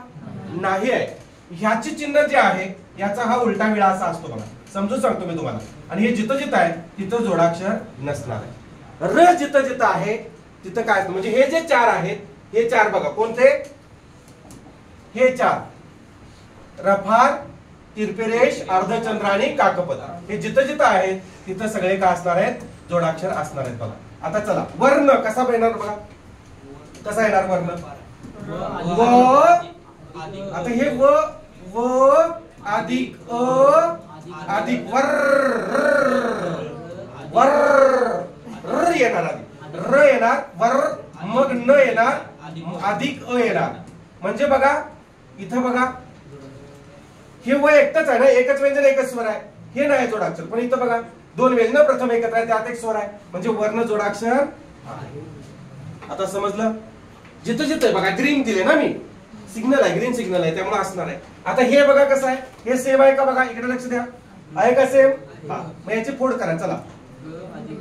नाही आहे ह्याची चिन्ह जे आहे याचा हा उलटा विळा असा असतो बघा समजून सांगतो मी तुम्हाला आणि हे जिथं जिथं आहे तिथं जोडाक्षर नसणार आहे र जिथं जिथं आहे तिथं काय म्हणजे हे जे 4 आहेत हे 4 बघा कोणते हे 4 रफार तिरपिरेश अर्धचंद्र आणि काकपद हे जिथं जिथं आहे तिथं सगळे काय असणार आहेत जोडाक्षर असणार आहेत बघा आता चला वर्ण कसा येणार बघा कसा येणार वर्ण व आता हे व अधिक अ अधिक वर वर र येणार आधी र येणार वर मग न येणार अधिक अ येणार. म्हणजे बघा इथं बघा हे वय एकच आहे ना, एकच व्यंजन एकच स्वर आहे, हे नाही जोडाक्षर. पण इथं बघा दोन व्यंजन प्रथम एकत्र आहे, त्यात एक स्वर आहे, म्हणजे वर्ण जोडाक्षर आहे. आता समजलं? जिथं जिथं बघा ग्रीन दिले ना मी, सिग्नल आहे, ग्रीन सिग्नल आहे, त्यामुळे असणार आहे. आता हे बघा कसं आहे, हे सेम आहे का बघा, इकडे लक्ष द्या, आहे का सेम? हा, मग याची फोड करा. चला,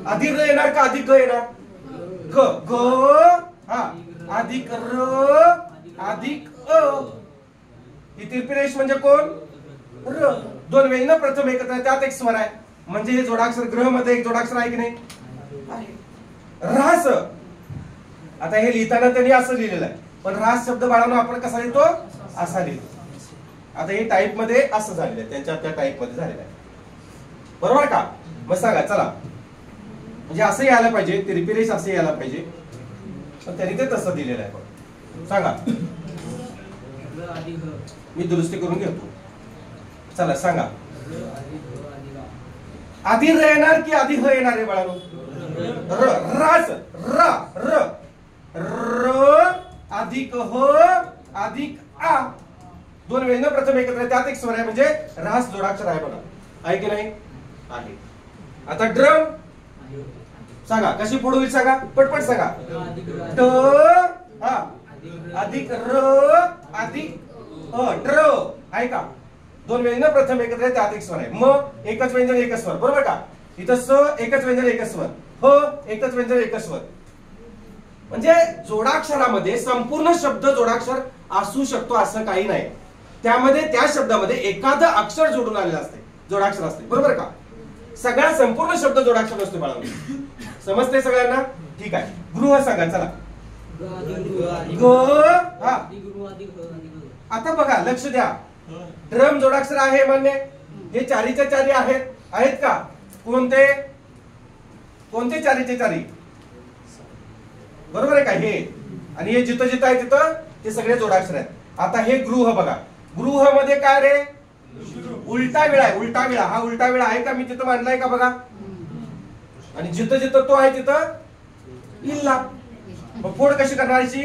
अधिक र येणार का अधिक ग येणार? ग ग हा अधिक र अधिक अ. ही तिरपी रेष म्हणजे कोण? र. दोन व्यंजन प्रथम एकत्र आहे, त्यात एक स्वर आहे, म्हणजे हे जोडाक्षर ग्रह मध्ये एक जोडाक्षर आहे की नाही? ऱ्हास. आता हे लिहिताना त्यांनी असं लिहिलेलं आहे, पण ऱ्हास शब्द बाळांनो आपण कसा लिहितो? असा लिहितो. आता हे टाईप मध्ये असं झालेलं आहे, त्यांच्या त्या टाईप मध्ये झालेलं आहे, बरोबर का? मग सांगा चला, म्हणजे असं यायला पाहिजे, तिरपी रेष असं यायला पाहिजे, पण त्यांनी ते तसं दिलेलं आहे. सांगा, मी दुरुस्ती करून घेतो. चला सांगा, आधी र येणार की आधी ह येणार आहे बाळांनो? र. रास र र र अधिक ह अधिक आ. दोन व्यंजन प्रथम एकत्र आहे, त्यात एक स्वर आहे, म्हणजे ऱ्हास जोडाक्षर आहे बघा, आहे की नाही? आहे. आता ड्रम सांगा, कशी फोड होईल सांगा, पटपट सांगा. ट हा अधिक र अधिक अ. ड्र आहे का? दोन व्यंजन प्रथम एकत्र आहे, त्यात एक स्वर आहे, मग एकच व्यंजन एकच स्वर, बरोबर का? इथं स एकच व्यंजन एकच स्वर, ह एकच व्यंजन एकच स्वर. म्हणजे जोडाक्षरामध्ये संपूर्ण शब्द जोडाक्षर असू शकतो असं काही नाही. त्यामध्ये त्या शब्दामध्ये एखादं अक्षर जोडून आलेलं असते, जोडाक्षर असते, बरोबर का? सगळा संपूर्ण शब्द जोडाक्षर असतो बाळांनो. समजते सगळ्यांना? ठीक आहे. गृह सांगा चला. ग हा. आता बघा लक्ष द्या, ड्रम जोडाक्षर आहे मान्य, हे चारीच्या चारी आहेत, आहेत का? कोणते कोणते चारीचे चारी? बरोबर आहे का? हे आणि हे जिथं जिथं आहे तिथं ते सगळे जोडाक्षर आहेत. आता हे गृह बघा, गृह मध्ये काय रे? उलटा वेळा आहे, उलटा वेळा. हा उलटा वेळा आहे का? मी तिथं मांडलाय का बघा, आणि जिथं जिथं तो आहे तिथं इल्ला. मग फोड कशी करणारची?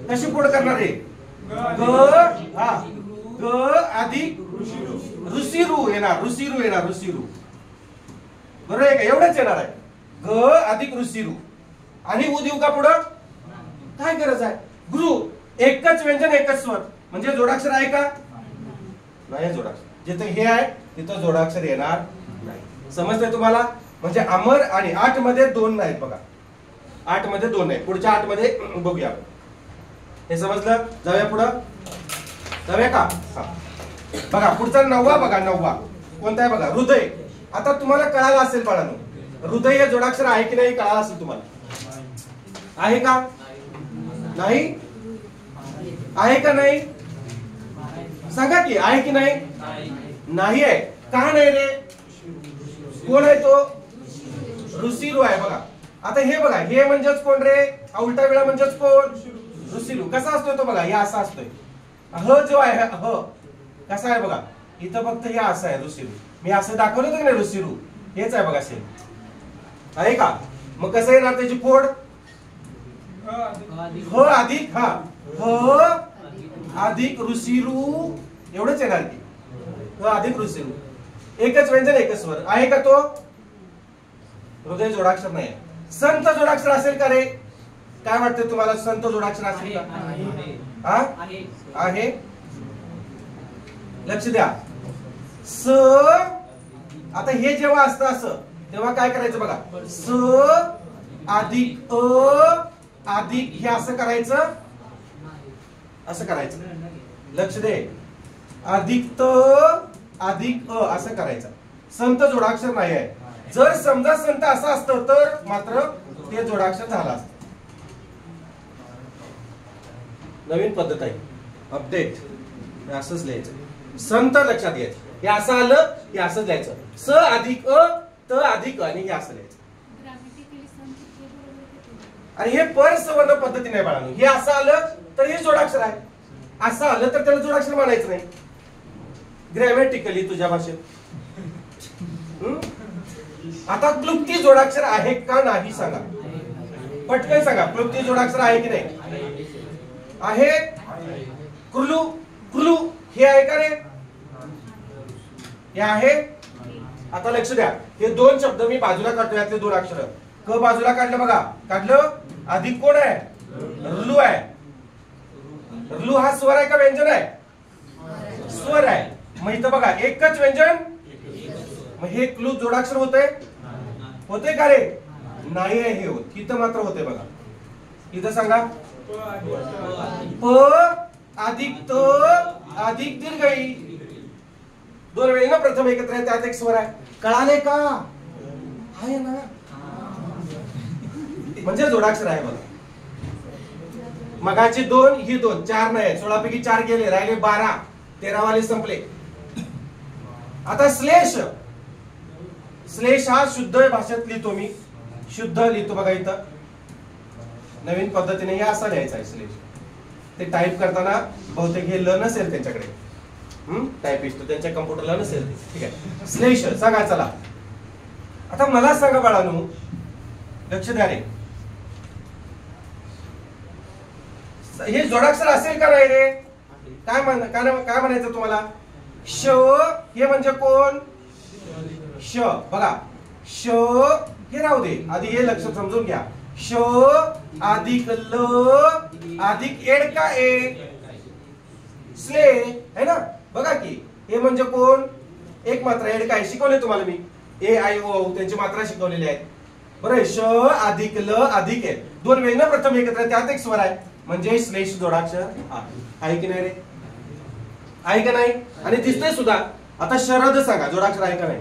कशी फोड करणार आहे? ग हा ग अधिक ऋषीरू येणार, ऋषीरू येणार, ऋषीरू, बरोबर आहे का? एवढंच येणार आहे, ग अधिक ऋषीरू. आणि उ देऊ का पुढं? काय गरज आहे? गृह एकच व्यंजन एकच स्वर, म्हणजे जोडाक्षर आहे का? नाही जोडाक्षर. जिथे हे आहे तिथं जोडाक्षर येणार नाही. समजतंय तुम्हाला? म्हणजे अमर आणि 8 मध्ये 2 नाहीत बघा, 8 मध्ये 2 नाही. पुढच्या 8 मध्ये बघूया. हे समजलं? जाऊया पुढं, जाऊया का? बघा पुढचा 9वा बघा, 9वा कोणता आहे बघा? हृदय. आता तुम्हाला कळालं असेल बाळांनो, हृदय हे जोडाक्षर आहे की नाही कळालं असेल तुम्हाला. आहे का? नाही आहे का? नाही सांगा की, आहे की नाही? नाही आहे. का नाही रे? कोण आहे तो? ऋषीरू आहे बघा. आता हे बघा, हे म्हणजेच कोण रे? उलटा वेळा म्हणजेच कोण? ऋषीरू. कसा असतोय तो बघा, हे असा असतोय. ह जो आहे ह कसा आहे बघा, इथं फक्त हे असं आहे ऋषीरू. मी असं दाखवलं होतं की नाही ऋषीरू? हेच आहे बघा, सेम आहे का? मग कसं येणार त्याची फोड? ह अधिक हा ह अधिक ऋषीरू, एवढंच येणार की ह अधिक ऋषीरू. एकच व्यंजन एकच स्वर आहे का तो? हृदय जोडाक्षर नाही. संत जोडाक्षर असेल का रे? काय वाटतं तुम्हाला? संत जोडाक्षर असेल का? हा आहे. लक्ष द्या. स आता हे जेव्हा असतं असं, तेव्हा काय करायचं बघा, स अधिक अ अधिक हे असं करायचं, असं करायचं. लक्ष दे, अधिक त अधिक अ असं करायचं. संत जोडाक्षर नाही आहे. जर समजा संत असं असतं तर मात्र ते जोडाक्षर झालं असतं. नवीन पद्धत आहे, अपडेट. असंच लिहायचं. संत लक्षात घ्यायचं. हे असं आलं की असंच लिहायचं. स अधिक अ त अधिक आणि हे असं लिहायचं. आणि हे पर सवर्ण पद्धती नाही बाळांनो. हे असं आलं तर हे जोडाक्षर आहे, असं आलं तर त्याला जोडाक्षर मानायचं नाही. ग्रॅमॅटिकली तुझ्या भाषेत आता क्लुप्ती जोडाक्षर आहे का नाही सांगा, पटकन सांगा. क्लुप्ती जोडाक्षर आहे की नाही? आहे. कृलू कृलू हे आहे का रे? हे आहे. आता लक्ष द्या, हे दोन शब्द मी बाजूला काढतो, यातले दोन अक्षर. क बाजूला काढलं बघा, काढलं. अधिक कोण आहे? ऋलू आहे. ऋलू हा स्वर आहे का व्यंजन आहे? स्वर आहे. मग इथं बघा एकच व्यंजन, मग हे क्लू जोडाक्षर होते का रे? नाही आहे हे होत. इथं मात्र होते बघा. इथं सांगा, प अधिक त अधिक दीर्घई, दोन वेळी ना प्रथम एकत्र आहे, त्यात एक स्वर आहे. कळाले का? आहे ना, म्हणजे जोडाक्षर आहे बघा. मगाची दोन, ही दोन, चार नाही. 16 पैकी 4 गेले, राहिले 12. 13 वाले संपले. आता श्लेष. श्लेष हा शुद्ध भाषेत लिहितो मी, शुद्ध लिहितो बघा. इथं नवीन पद्धतीने हे असं लिहायचं आहे श्लेष. ते टाईप करताना बहुतेक हे ल नसेल त्यांच्याकडे, टायपिस्ट त्यांच्या कम्प्युटरला नसेल. ठीक आहे. श्लेष सांगा. चला आता मला सांगा बाळांनो, लक्ष द्या रे, हे जोडाक्षर असेल का नाही रे? काय म्हणायचं तुम्हाला? श हे म्हणजे कोण? श बघा, श हे राहू दे, आधी हे लक्ष समजून घ्या. श अधिक ल अधिक एड का ए, स्ले है ना. बघा की हे म्हणजे कोण? एक मात्रा. एड काय शिकवले तुम्हाला मी? ए आय ओ त्यांची मात्रा शिकवलेली आहे. बरं, श अधिक ल अधिक ए, दोन वेळी ना प्रथम एकत्र, त्यात एक स्वर आहे, म्हणजे श्लेष जोडाक्षर आहे की नाही रे? आहे का नाही? आणि दिसतंय सुद्धा. आता शरद सांगा, जोडाक्षर आहे का नाही?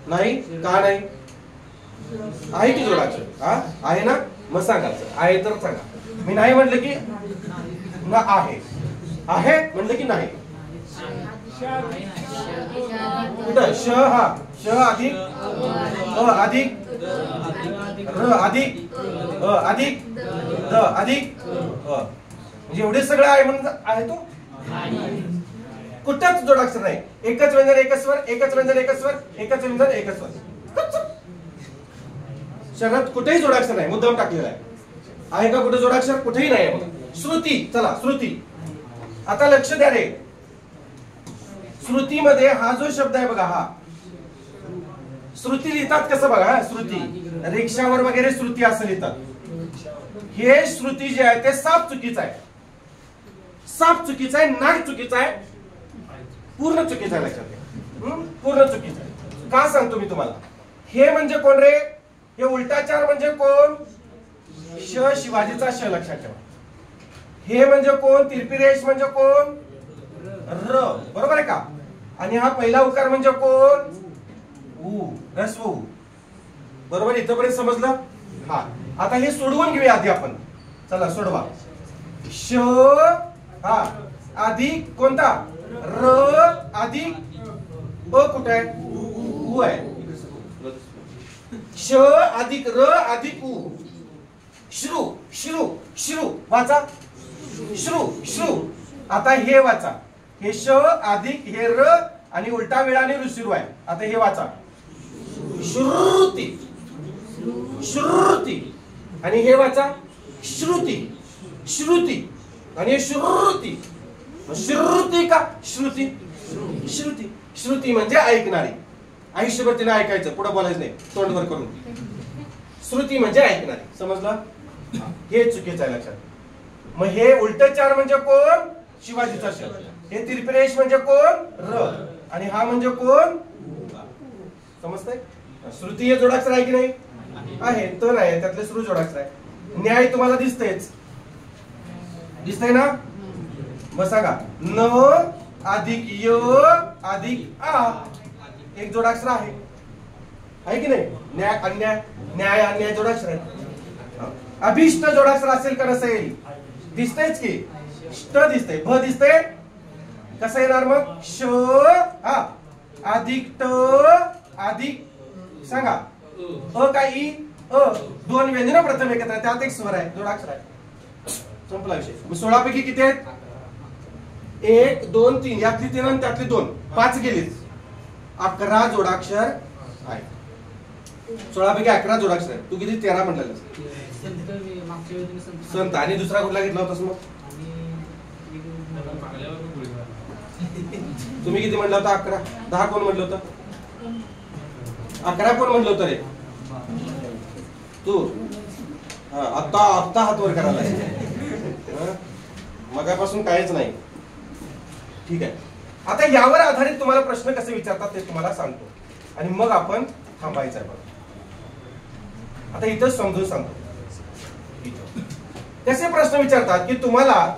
नाही. का नाही? आहे की जोडाक्षर? हा आहे ना. मग सांगा, आहे तर सांगा. मी नाही म्हटलं की ना आहे, आहे म्हटलं की नाही. कुठं श? हा श अधिक अ अधिक र अधिक अ अधिक द अधिक अ, म्हणजे एवढे सगळं आहे म्हणून आहे तो. कुठंच जोडाक्षर नाही. एकच व्यंजन एकच स्वर, एकच व्यंजन एकच स्वर, एकच व्यंजन एकच स्वर. शरद कुठेही जोडाक्षर नाही, मुद्दाम टाकलेला आहे. आहे का कुठे जोडाक्षर? कुठेही नाही आहे. श्रुती. चला श्रुती. आता लक्ष द्या रे, श्रुतीमध्ये हा जो शब्द आहे बघा, हा श्रुती लिहितात कसं बघा. श्रुती रिक्षावर वगैरे श्रुती असं लिहितात. हे श्रुती जे आहे ते साफ चुकीचं आहे. साफ चुकीचं आहे, नाक चुकीचं आहे, पूर्ण चुकीचं आहे. लक्षात घ्या, पूर्ण चुकीचं आहे. का सांगतो मी तुम्हाला? हे म्हणजे कोण रे? हे उलटाचार म्हणजे कोण? श शिवाजीचा श लक्षात ठेवा. हे म्हणजे कोण? तिरपिरेश म्हणजे कोण? र. बरोबर आहे का? आणि हा पहिला उकार म्हणजे कोण? उ, रस्व उ. बरोबर, इथपर्यंत समजलं? हा. आता हे सोडवून घेऊया आधी आपण. चला सोडवा. श हा अधिक कोणता? र अधिक अ कुठे आहे? उ आहे. श अधिक र अधिक उ. श्रु श्रु श्रु वाचा. श्रु श्रु. आता हे वाचा. हे श अधिक हे र आणि उलटा वेळाने ऋषिरू आहे. आता हे वाचा. श्रुती श्रुती. आणि हे वाचा श्रुती श्रुती. आणि हे श्रुती. श्रुती का श्रुती? श्रुती. श्रुती म्हणजे ऐकणारी. आयुष्यभर तिला ऐकायचं, पुढे बोलायचं नाही, तोंडवर करून. श्रुती म्हणजे ऐकणारी. समजलं? हे चुकीचं आहे लक्षात. मग हे उलटचार म्हणजे कोण? शिवाजीचा शब्द. हे तिरपिरेश म्हणजे कोण? र. आणि हा म्हणजे कोण? समजतंय? श्रुती हे जोडाक्षर आहे की नाही? आहे. तर आहे, त्यातले श्रु जोडाक्षर आहे. न्याय तुम्हाला दिसतेच, दिसतंय ना? मग सांगा. न अधिक य अधिक आ, एक जोडाक्षर आहे की नाही? न्याय अन्याय, न्याय अन्याय जोडाक्षर आहे. अभिष्ट जोडाक्षर असेल का नसेल? दिसतेच की. ष्ट दिसते, भ दिसते. कसं येणार मग? श हा अधिक ट अधिक सांगा अ काय ई अ, दोन व्यंजन प्रथम एकत्र, त्यात एक स्वर आहे, जोडाक्षर आहे. संपला विषय. 16 पैकी किती आहेत? 1 2 3. यातली 3 आणि त्यातली 2, 5 गेलीत. 11 जोडाक्षर आहे. 16 पैकी 11 जोडाक्षर आहे. तू किती 13 म्हणलेस? संत. आणि दुसरा कुठला घेतला होतास मग? तुम्ही किती म्हणलं होतं? 11. 10 कोण म्हणलं होतं? 11 कोण म्हणलं होतं रे? तू. आता हात वर करायला मगापासून काहीच नाही. ठीक आहे. आता यावर आधारित तुम्हाला प्रश्न कसे विचारतात ते तुम्हाला सांगतो आणि मग आपण थांबायचं आहे. बघा आता इथं समजून सांगतो. कसे प्रश्न विचारतात की तुम्हाला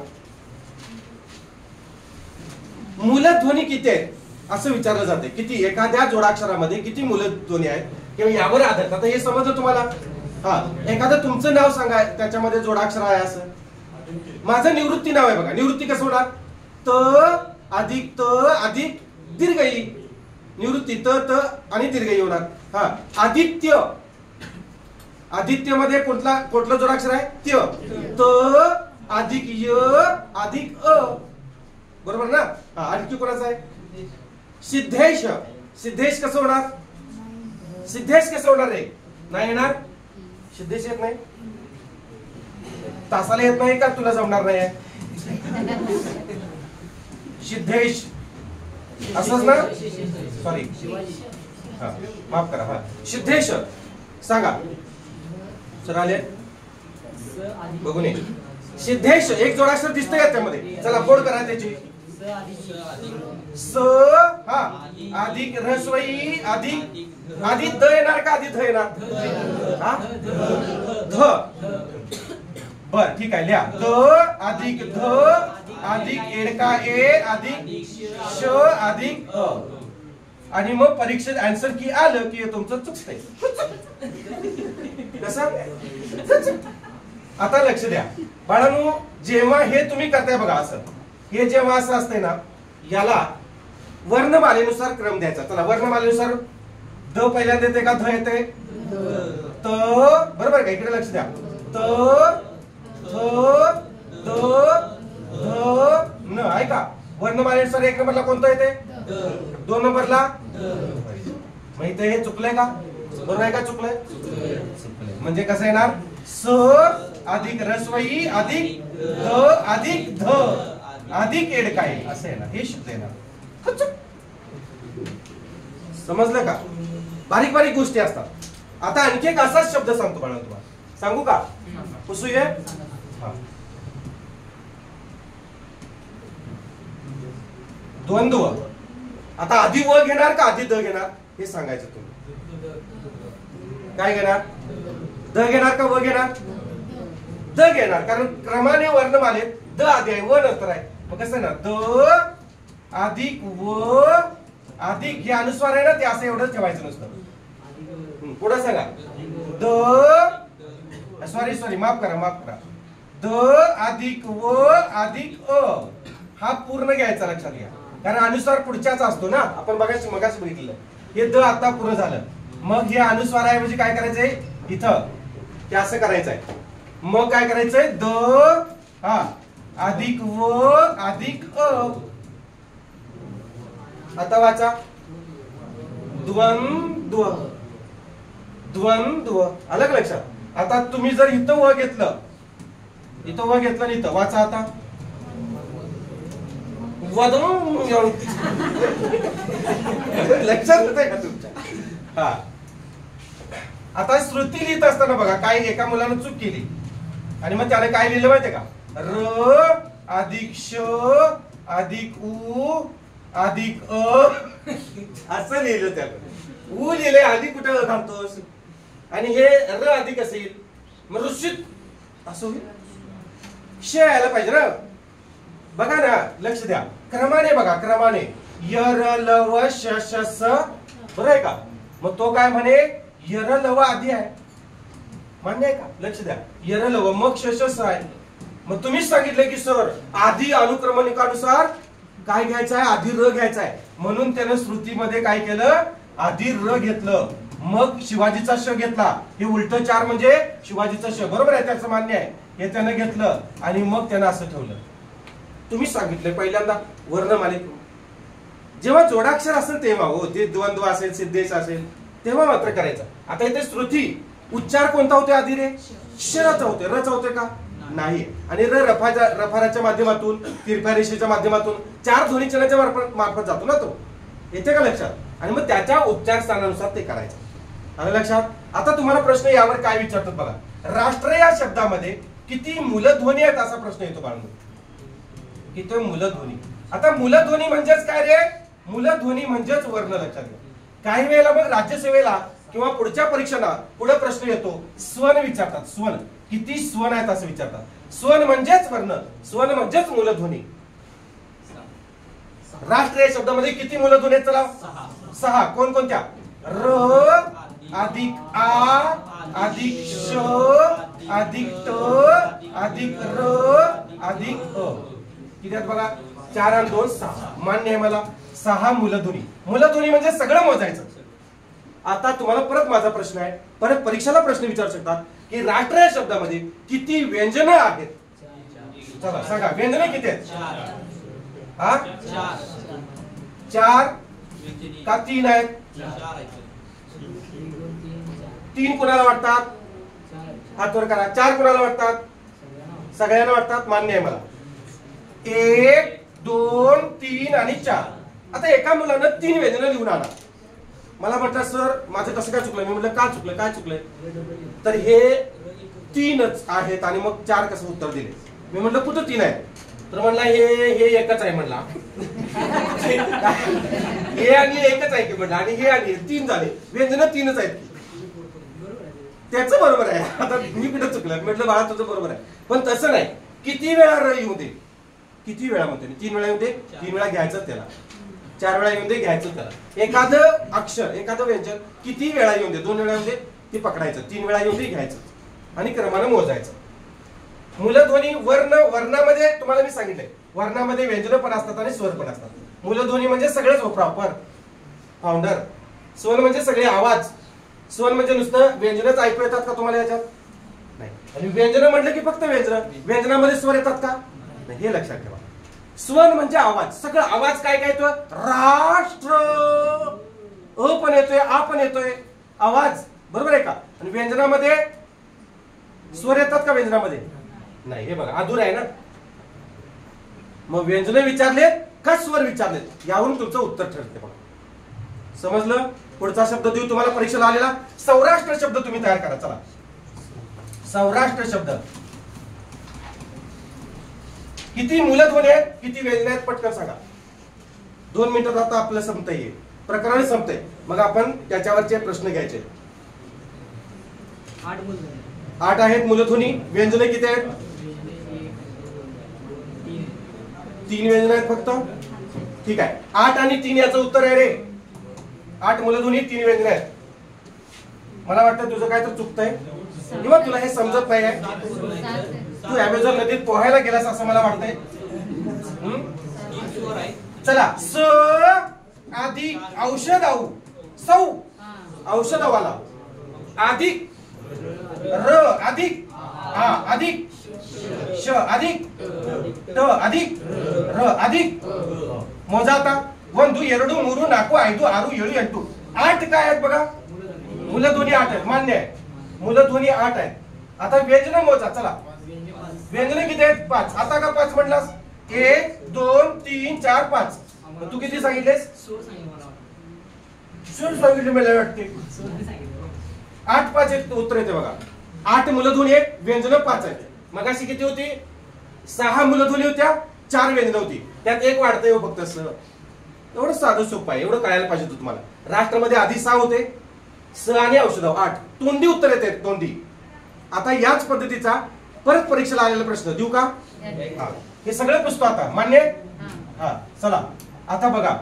मूलध्वनी किती आहेत असं विचारलं जाते. किती एखाद्या जोडाक्षरामध्ये किती मूलध्वनी आहेत किंवा यावर आधारित. आता हे समजलं तुम्हाला? एखादं तुमचं नाव सांगा त्याच्यामध्ये जोडाक्षर आहे असं. माझं निवृत्ती नाव आहे बघा. निवृत्ती कसं होणार? त अधिक दीर्घ ई. निवृत्ती त आणि दीर्घ ई होणार. आदित्य. आदित्य मध्ये कुठलं जोडाक्षर आहे? त्य. त अधिक य अधिक अ. बरोबर ना? आणखी कोणाचं आहे? सिद्धेश. सिद्धेश कसं होणार? सिद्धेश कसं होणार रे? नाही येणार. सिद्धेश येत नाही. तासाला येत नाही का? तुला जमणार नाही. सिद्धेश असंच ना? सॉरी माफ करा. सिद्धेश सांगा. सर आले बघून ये. सिद्धेश एक जोडाक्षर दिसतंय त्यामध्ये. चला बोर्ड करा त्याची. स अधिक रस्वई अधिक द येणार का? आधी ध येणार. ध. बर ठीक आहे. लिहा. द अधिक ध अधिक एडका ए अधिक श अधिक अ. आणि मग परीक्षेत आन्सर की आलं की तुमचं चुकतंय. कसं? आता लक्ष द्या बाळांनो. जेव्हा हे तुम्ही करताय बघा असं. हे जेव्हा असं असतंय ना याला वर्णमालेनुसार क्रम द्यायचा. चला वर्णमालेनुसार द पहिल्यांदा येते का? ध येते. त. बरोबर का? इकडे लक्ष द्या. त थ द ध न. ऐका वर्णमालेनुसार 1 नंबरला कोणतं येते? 2 नंबरला. माहिती हे चुकलंय का? बरोबर आहे का? चुकलंय. म्हणजे कसं येणार? स अधिक रस्वई अधिक द अधिक ध अधिक एडकाई असं येणार. हे शब्द येणार. समजलं का? बारीक बारीक गोष्टी असतात. आता आणखी एक असाच शब्द सांगतो बाळा तुम्हाला. सांगू का? पुसूये. द्वंद्व. आता आधी व घेणार का आधी द घेणार हे सांगायचं तुम्ही. काय घेणार? द घेणार का व घेणार? द घेणार. कारण क्रमाने वर्णमालेत द आधी आहे व नंतर आहे. मग कसं ना? द अधिक व अधिक हे अनुस्वार आहे ना ते असं एवढंच ठेवायचं नसतं. पुढे सांगा. द सॉरी माफ करा. द अधिक व अधिक अ हा पूर्ण घ्यायचा. लक्षात घ्या. कारण अनुस्वार पुढच्याच असतो ना. आपण मगाशी बघितलं. हे द आता पूर्ण झालं. मग हे अनुस्वाराऐवजी काय करायचंय? इथं ते असं करायचंय. मग काय करायचंय? द अधिक व अधिक अ. आता वाचा. द्वंद्व. द्वंद्व. अलग लक्षात. आता तुम्ही जर इथं व घेतलं आणि इथं वाचा. आता लक्षात येतंय का तुमच्या? आता श्रुती लिहित असताना बघा काय एका मुलानं चूक केली आणि मग त्याने काय लिहिलं माहितीये का? र अधिक श अधिक उ अधिक अ असं लिहिलं. त्यानं उ लिहिले. आधी कुठं घालतोस? आणि हे र अधिक असेल मग ऋषित असं होईल. श यायला पाहिजे ना. बघा ना लक्ष द्या. क्रमाने बघा. क्रमाने य र ल व श श स. बरोबर आहे का? मग तो काय म्हणे? य र ल व आधी आहे. मान्य आहे का? लक्ष द्या. य र ल व मग श श स आहे. मग तुम्हीच सांगितलं की सर आधी अनुक्रमणिकानुसार काय घ्यायचं आहे? आधी र घ्यायचा आहे. म्हणून त्यानं श्रुतीमध्ये काय केलं? आधी र घेतलं मग शिवाजीचा श घेतला. हे उलट 4 म्हणजे शिवाजीचा श. बरोबर आहे. त्याचं मान्य आहे. हे त्यानं घेतलं आणि मग त्यानं असं ठेवलं. तुम्ही सांगितलं पहिल्यांदा वर्णमालेत. जेव्हा जोडाक्षर असेल तेव्हा हो, ते द्वंद्व असेल सिद्धेश असेल तेव्हा मात्र करायचं. आता इथे श्रुती उच्चार कोणता होते आधी रे? शराचा होते. रचा होते का? नाही. आणि रफाराच्या माध्यमातून तिरप्या रेषेच्या माध्यमातून 4 ध्वनिचिन्हाच्या मार्फत जातो ना तो. येते का लक्षात? आणि मग त्याच्या उच्चार स्थानानुसार ते करायचं. आलं लक्षात? आता तुम्हाला प्रश्न यावर काय विचारतात बघा. राष्ट्र या शब्दामध्ये किती मूलध्वनी आहेत असा प्रश्न येतो बाळांनो. किती मूलध्वनी? आता मूलध्वनी म्हणजेच काय रे? मूलध्वनी म्हणजेच वर्ण. लक्षात घ्या. काही वेळेला मग राज्यसेवेला किंवा पुढच्या परीक्षेला पुढे प्रश्न येतो, स्वन विचारतात. स्वन किती स्वन आहेत असं विचारतात. स्वन म्हणजेच वर्ण, स्वन म्हणजेच मूलध्वनी. राष्ट्र या शब्दामध्ये किती मूलध्वनी आहेत? चला 6. कोणकोणत्या? र अधिक आ अधिक श अधिक ट अधिक र अधिक अ. किती आहेत बघा? 4 आणि 2 6. मान्य आहे मला. 6 मूलध्वनी. मूलध्वनी म्हणजे सगळं मोजायचं. आता तुम्हाला परत माझा प्रश्न आहे, परत परीक्षेला प्रश्न विचारू शकतात की राष्ट्र या शब्दामध्ये किती व्यंजन आहेत? चला सांगा, व्यंजन किती आहेत? 4 का 3 आहेत? 3 कुणाला वाटतात? हात वर करा. 4 कुणाला वाटतात? सगळ्यांना वाटतात. मान्य आहे मला. 1 2 3 आणि 4. आता एका मुलानं 3 व्यंजन लिहून आणा. मला म्हटलं सर माझं कसं काय चुकलं? मी म्हटलं का चुकलं? काय चुकलंय? तर हे 3च आहेत आणि मग 4 कसं उत्तर दिले? मी म्हटलं कुठं 3 आहे? तर म्हणला हे एकच आहे म्हणला. हे आणि एकच आहे की म्हणलं, आणि हे आणि 3 झाले. व्यंजन 3च आहेत. त्याचं बरोबर आहे. आता मी कुठं चुकलं? म्हटलं बाळा तुझं बरोबर आहे, पण तसं नाही. किती वेळा र येऊ दे, किती वेळा म्हणते? 3 वेळा येऊ दे, 3 वेळा घ्यायचं त्याला. 4 वेळा येऊन दे, घ्यायचं त्याला. एखादं अक्षर एखादं व्यंजन किती वेळा येऊन दे, 2 वेळा येऊन दे, ते पकडायचं. 3 वेळा येऊन दे, घ्यायचं आणि क्रमानं मोजायचं. मूलध्वनी वर्णामध्ये तुम्हाला मी सांगितलंय, वर्णामध्ये व्यंजन पण असतात आणि स्वर पण असतात. मूलध्वनी म्हणजे सगळेच प्रॉपर फाउंडर. स्वर म्हणजे सगळे आवाज. स्वर म्हणजे नुसतं व्यंजनच ऐकू येतात का तुम्हाला याच्यात? नाही. आणि व्यंजन म्हटलं की फक्त व्यंजन, व्यंजनामध्ये स्वर येतात का? नाही. हे लक्षात ठेवा. स्वन म्हणजे आवाज. सगळं आवाज काय काय येतोय? राष्ट्र. अ पण येतोय, आ पण येतोय. आवाज बरोबर आहे का? आणि व्यंजनामध्ये स्वर येतात का? व्यंजनामध्ये नाही. हे बघा अधूर आहे ना. मग व्यंजन विचारले का स्वर विचारले यावरून तुमचं उत्तर ठरते. बघा समजलं? पुढचा शब्द देऊ तुम्हाला परीक्षेला आलेला. सौराष्ट्र शब्द तुम्ही तयार करा. चला सौराष्ट्र शब्द किती मूलध्वनी आहेत, किती व्यंजन आहेत पटकन सांगा. 2 मिनिटात आता आपलं संपतंय, प्रकरण संपतंय. मग आपण त्याच्यावरचे प्रश्न घ्यायचे. 8 आहेत मूलध्वनी. व्यंजन किती आहेत? 3 व्यंजन आहेत फक्त. ठीक आहे. 8 आणि 3 याचं उत्तर आहे रे. 8 मूलध्वनी 3 व्यंजन आहेत. मला वाटतं तुझं काय तर चुकतंय किंवा तुला हे समजत नाही आहे. तू अमेझॉन नदीत पोहायला गेलास असं मला वाटतंय. चला स अधिक औषध सौ औषधवाला अधिक र अधिक आ अधिक श अधिक ट अधिक र अधिक. मोजा आता. 1 2 2 3 4 5 6 7 8 8 काय आहेत बघा? मूलध्वनी 8 आहेत. मान्य आहे. मूलध्वनी 8 आहेत. आता व्यंजन मोजा. चला व्यंजन किती आहेत? 5. आता का 5 म्हटलास? 1 2 3 4 5. तू किती सांगितलेस? सूर सांगितले मला वाटते. 8 5 एक उत्तर येते बघा. 8 मूलध्वनी आहेत, व्यंजन 5 आहेत. मगाशी किती होती? 6 मूलध्वनी होत्या, 4 व्यंजन होती. त्यात एक वाढतंय हो फक्त स. एवढं साधं सोपं आहे. एवढं कळायला पाहिजे तुम्हाला. राष्ट्रामध्ये आधी 6 होते, स आणि औषध 8. तोंडी उत्तर येते. तोंडी. आता याच पद्धतीचा परत परीक्षेला आलेला प्रश्न देऊ का? हे सगळं पुसतो आता. मान्य? हा चला आता बघा.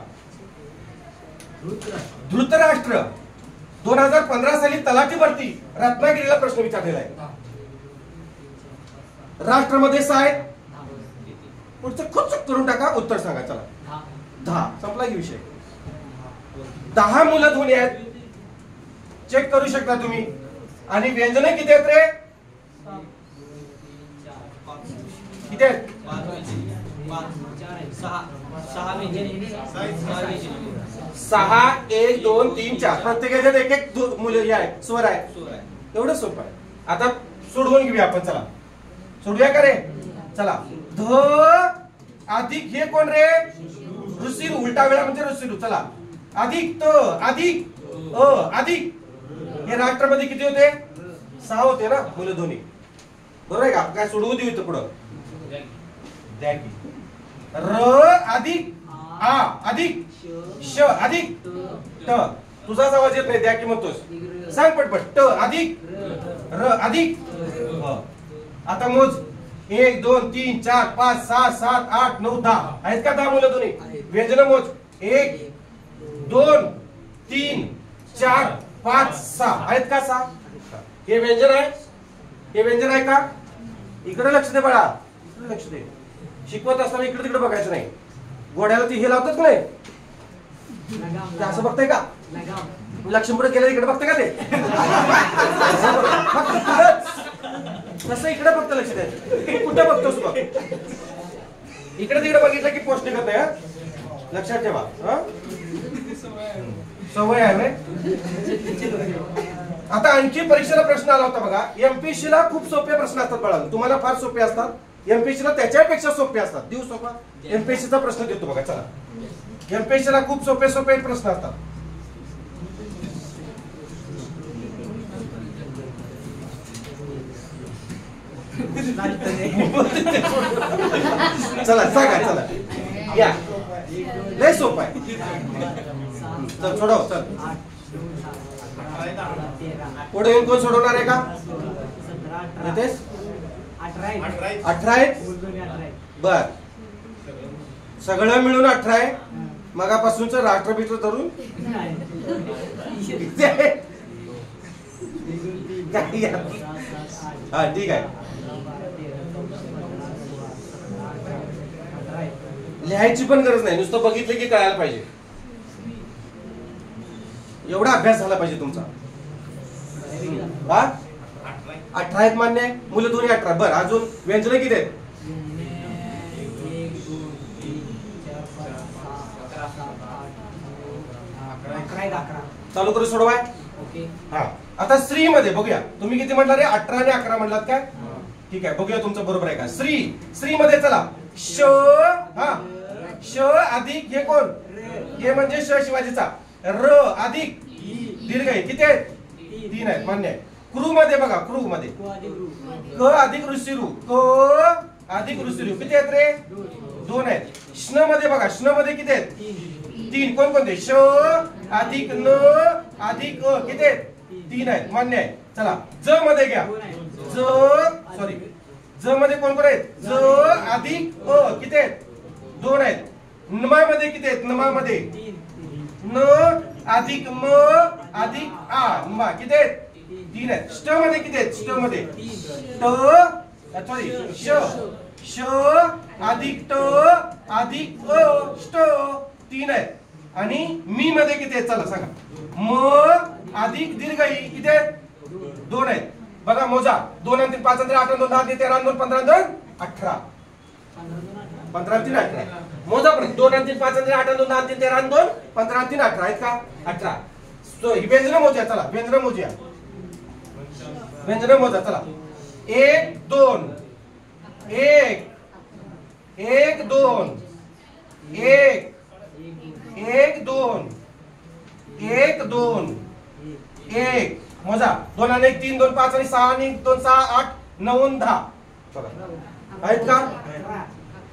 धृतराष्ट्र 2015 साली तलाठी भरती रत्नागिरीला प्रश्न विचारलेला आहे. राष्ट्रामध्ये 6 आहेत. पुढचं खूप करून टाका. उत्तर सांगा. चला 10. संपला की विषय. 10 मूलध्वनी आहेत. चेक करू शकता तुम्ही. आणि व्यंजन किती आहेत रे? किती आहेत? 6 6 1 2 3 4 प्रत्येकाच्यात एक एक मूल्य हे आहे, स्वर आहे. एवढं सोपं आहे. आता सोडवून घेऊया आपण. चला सोडूया का रे? चला. ध अधिक हे कोण रे? ऋषीरू. उलटा वेळा म्हणजे ऋषीरू. चला अधिक त अधिक अ अधिक हे राष्ट्रामध्ये किती होते? 6 होते ना मूलध्वनी. बरोबर आहे का? काय सोडवू देऊ इथं पुढं? द्या की. र अधिक आ अधिक श अधिक ट. तुझाच आवाज येत नाही. द्या की म्हणतोस. सांग पटपट. ट अधिक र अधिक ह. आता मोज. 1 2 3 4 5 6 7 8 9 10 आहेत का? 10 मूलध्वनी. व्यंजन मोज. 1 2 3 4 5 6 आहेत का? 6. हे व्यंजन आहे. हे व्यंजन आहे का? इकडे लक्ष दे बाळा. इकडे लक्ष दे. शिकवत असताना इकडे तिकडे बघायचं नाही. घोड्याला ती हे लावतात का नाही? असं बघताय का? लक्ष्मी पुढे गेलं इकडे बघताय का ते? तसं इकडे फक्त लक्ष द्यायचं. कुठं बघतोस बघ. इकडे तिकडे बघितलं की पोस्ट निघत नाही. लक्षात ठेवा. सवय आहे. आता आणखी परीक्षेला प्रश्न आला होता बघा. एमपीएससी ला खूप सोपे प्रश्न असतात बाळा. तुम्हाला फार सोपे असतात. एमपीएससी ला त्याच्यापेक्षा सोपे असतात. देऊ सोपा? एमपीएससी चा प्रश्न देतो बघा. चला. एमपीएससी ला खूप सोपे सोपे प्रश्न असतात. चला सांगा. चला या. लय सोपं आहे. चल सोडव. चल पुढे येऊन कोण सोडवणार आहे का? नितेश. 18 आहेत. बर. सगळं मिळून 18 आहे. मगापासूनच राष्ट्रपती धरून हा ठीक आहे. लिहायची पण गरज नाही. नुसतं बघितलं की कळायला पाहिजे. एवढा अभ्यास झाला पाहिजे तुमचा. हा 18 आहेत. मान्य आहे. मूलध्वनी 18. बरं अजून व्यंजन किती आहेत? 11. चालू करू सोडवाय. हा आता श्री मध्ये बघूया. तुम्ही किती म्हटला रे? 18 आणि 11 म्हटलात काय? ठीक आहे. बघूया तुमचं बरोबर आहे का? श्री. श्री मध्ये चला. श हा श अधिक हे कोण? हे म्हणजे श शिवाजीचा. र अधिक दीर्घ आहे. किती आहेत? 3 आहेत. मान्य आहे. क्रू मध्ये बघा. क्रू मध्ये क अधिक ऋषीरू. क अधिक ऋषीरू किती आहेत रे? 2 आहेत. श्न मध्ये बघा. श्न मध्ये किती आहेत? 3. कोण कोणते? श अधिक न अधिक अ किती आहेत? 3 आहेत. मान्य आहे. चला ज मध्ये घ्या. ज सॉरी ज मध्ये कोण कोण आहेत? ज अधिक अ किती आहेत? 2 आहेत. नमा मध्ये किती आहेत? नमा मध्ये न अधिक म अधिक आ नमा किती आहेत? 3 आहेत. ष्ट मध्ये किती आहेत? ष्ट मध्ये ट सॉरी श श अधिक ट अधिक अ ष्ट 3 आहेत. आणि मी मध्ये किती आहेत? चला सांगा. म अधिक दीर्घ ई किती आहेत? 2 आहेत. बघा मोजा. 2 आणि 3 5 आणि 8 आणि 2 10 आणि 13 आणि 2 15 आणि 2 18. 15 आणि 3 18. मोजा पण 2 आणि 3 5 आणि 8 आणि 2 10 आणि 3 13 आणि 2 15 आणि 3 18 आहेत का? 18. सो ही व्यंजन मोजा. चला व्यंजन मोजूया. व्यंजन मोजा. चला 1 2 1 1 2 1 1 2 1 2 1 मोजा. 2 आणि 1 3 2 5 आणि 6 आणि 2 6 8 9 आणि 10 आहेत का?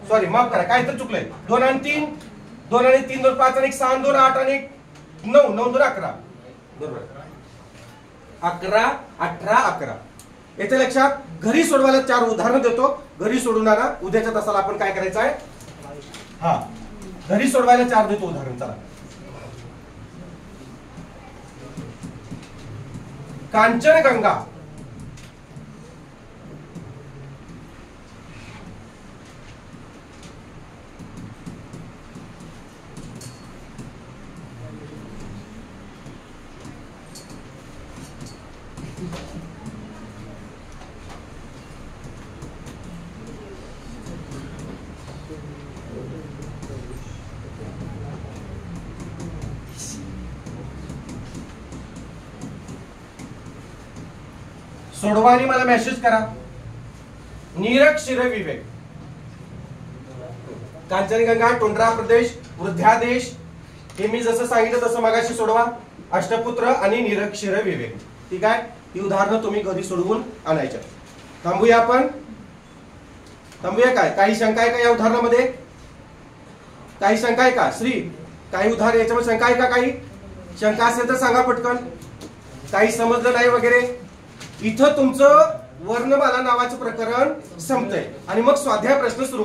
सॉरी माफ करा. काय तर चुकलंय. 2 आणि 3 2 आणि 3 2 5 आणि 6 आणि 2 8 आणि 9 9 2 11. बरोबर. 11 18 11. येथे लक्षात घरी सोडवायला 4 उदाहरण देतो. घरी सोडून आणा. उद्याच्या तासाला आपण काय करायचं आहे? हा घरी सोडवायला 4 देतो उदाहरण. चला. कांचनगंगा सोडवा आणि मला मेसेज करा. निरक्षर विवेक, कांचनगंगा, टुंड्रा प्रदेश, वृद्ध्यादेश, हे मी जसं सांगितलं तसं मगाशी सोडवा. अष्टपुत्र आणि निरक्षर विवेक. ठीक आहे, ही उदाहरणं तुम्ही घरी सोडवून आणायच्या. थांबूया आपण, थांबूया. काय काही शंका आहे का या उदाहरणामध्ये? काही शंका आहे का श्री? काही उदाहरण याच्यामध्ये शंका आहे का? काही शंका असेल तर सांगा पटकन. काही समजलं नाही वगैरे? इथं तुमचं वर्णमाला नावाचं प्रकरण संपतंय आणि मग स्वाध्याय प्रश्न सुरू.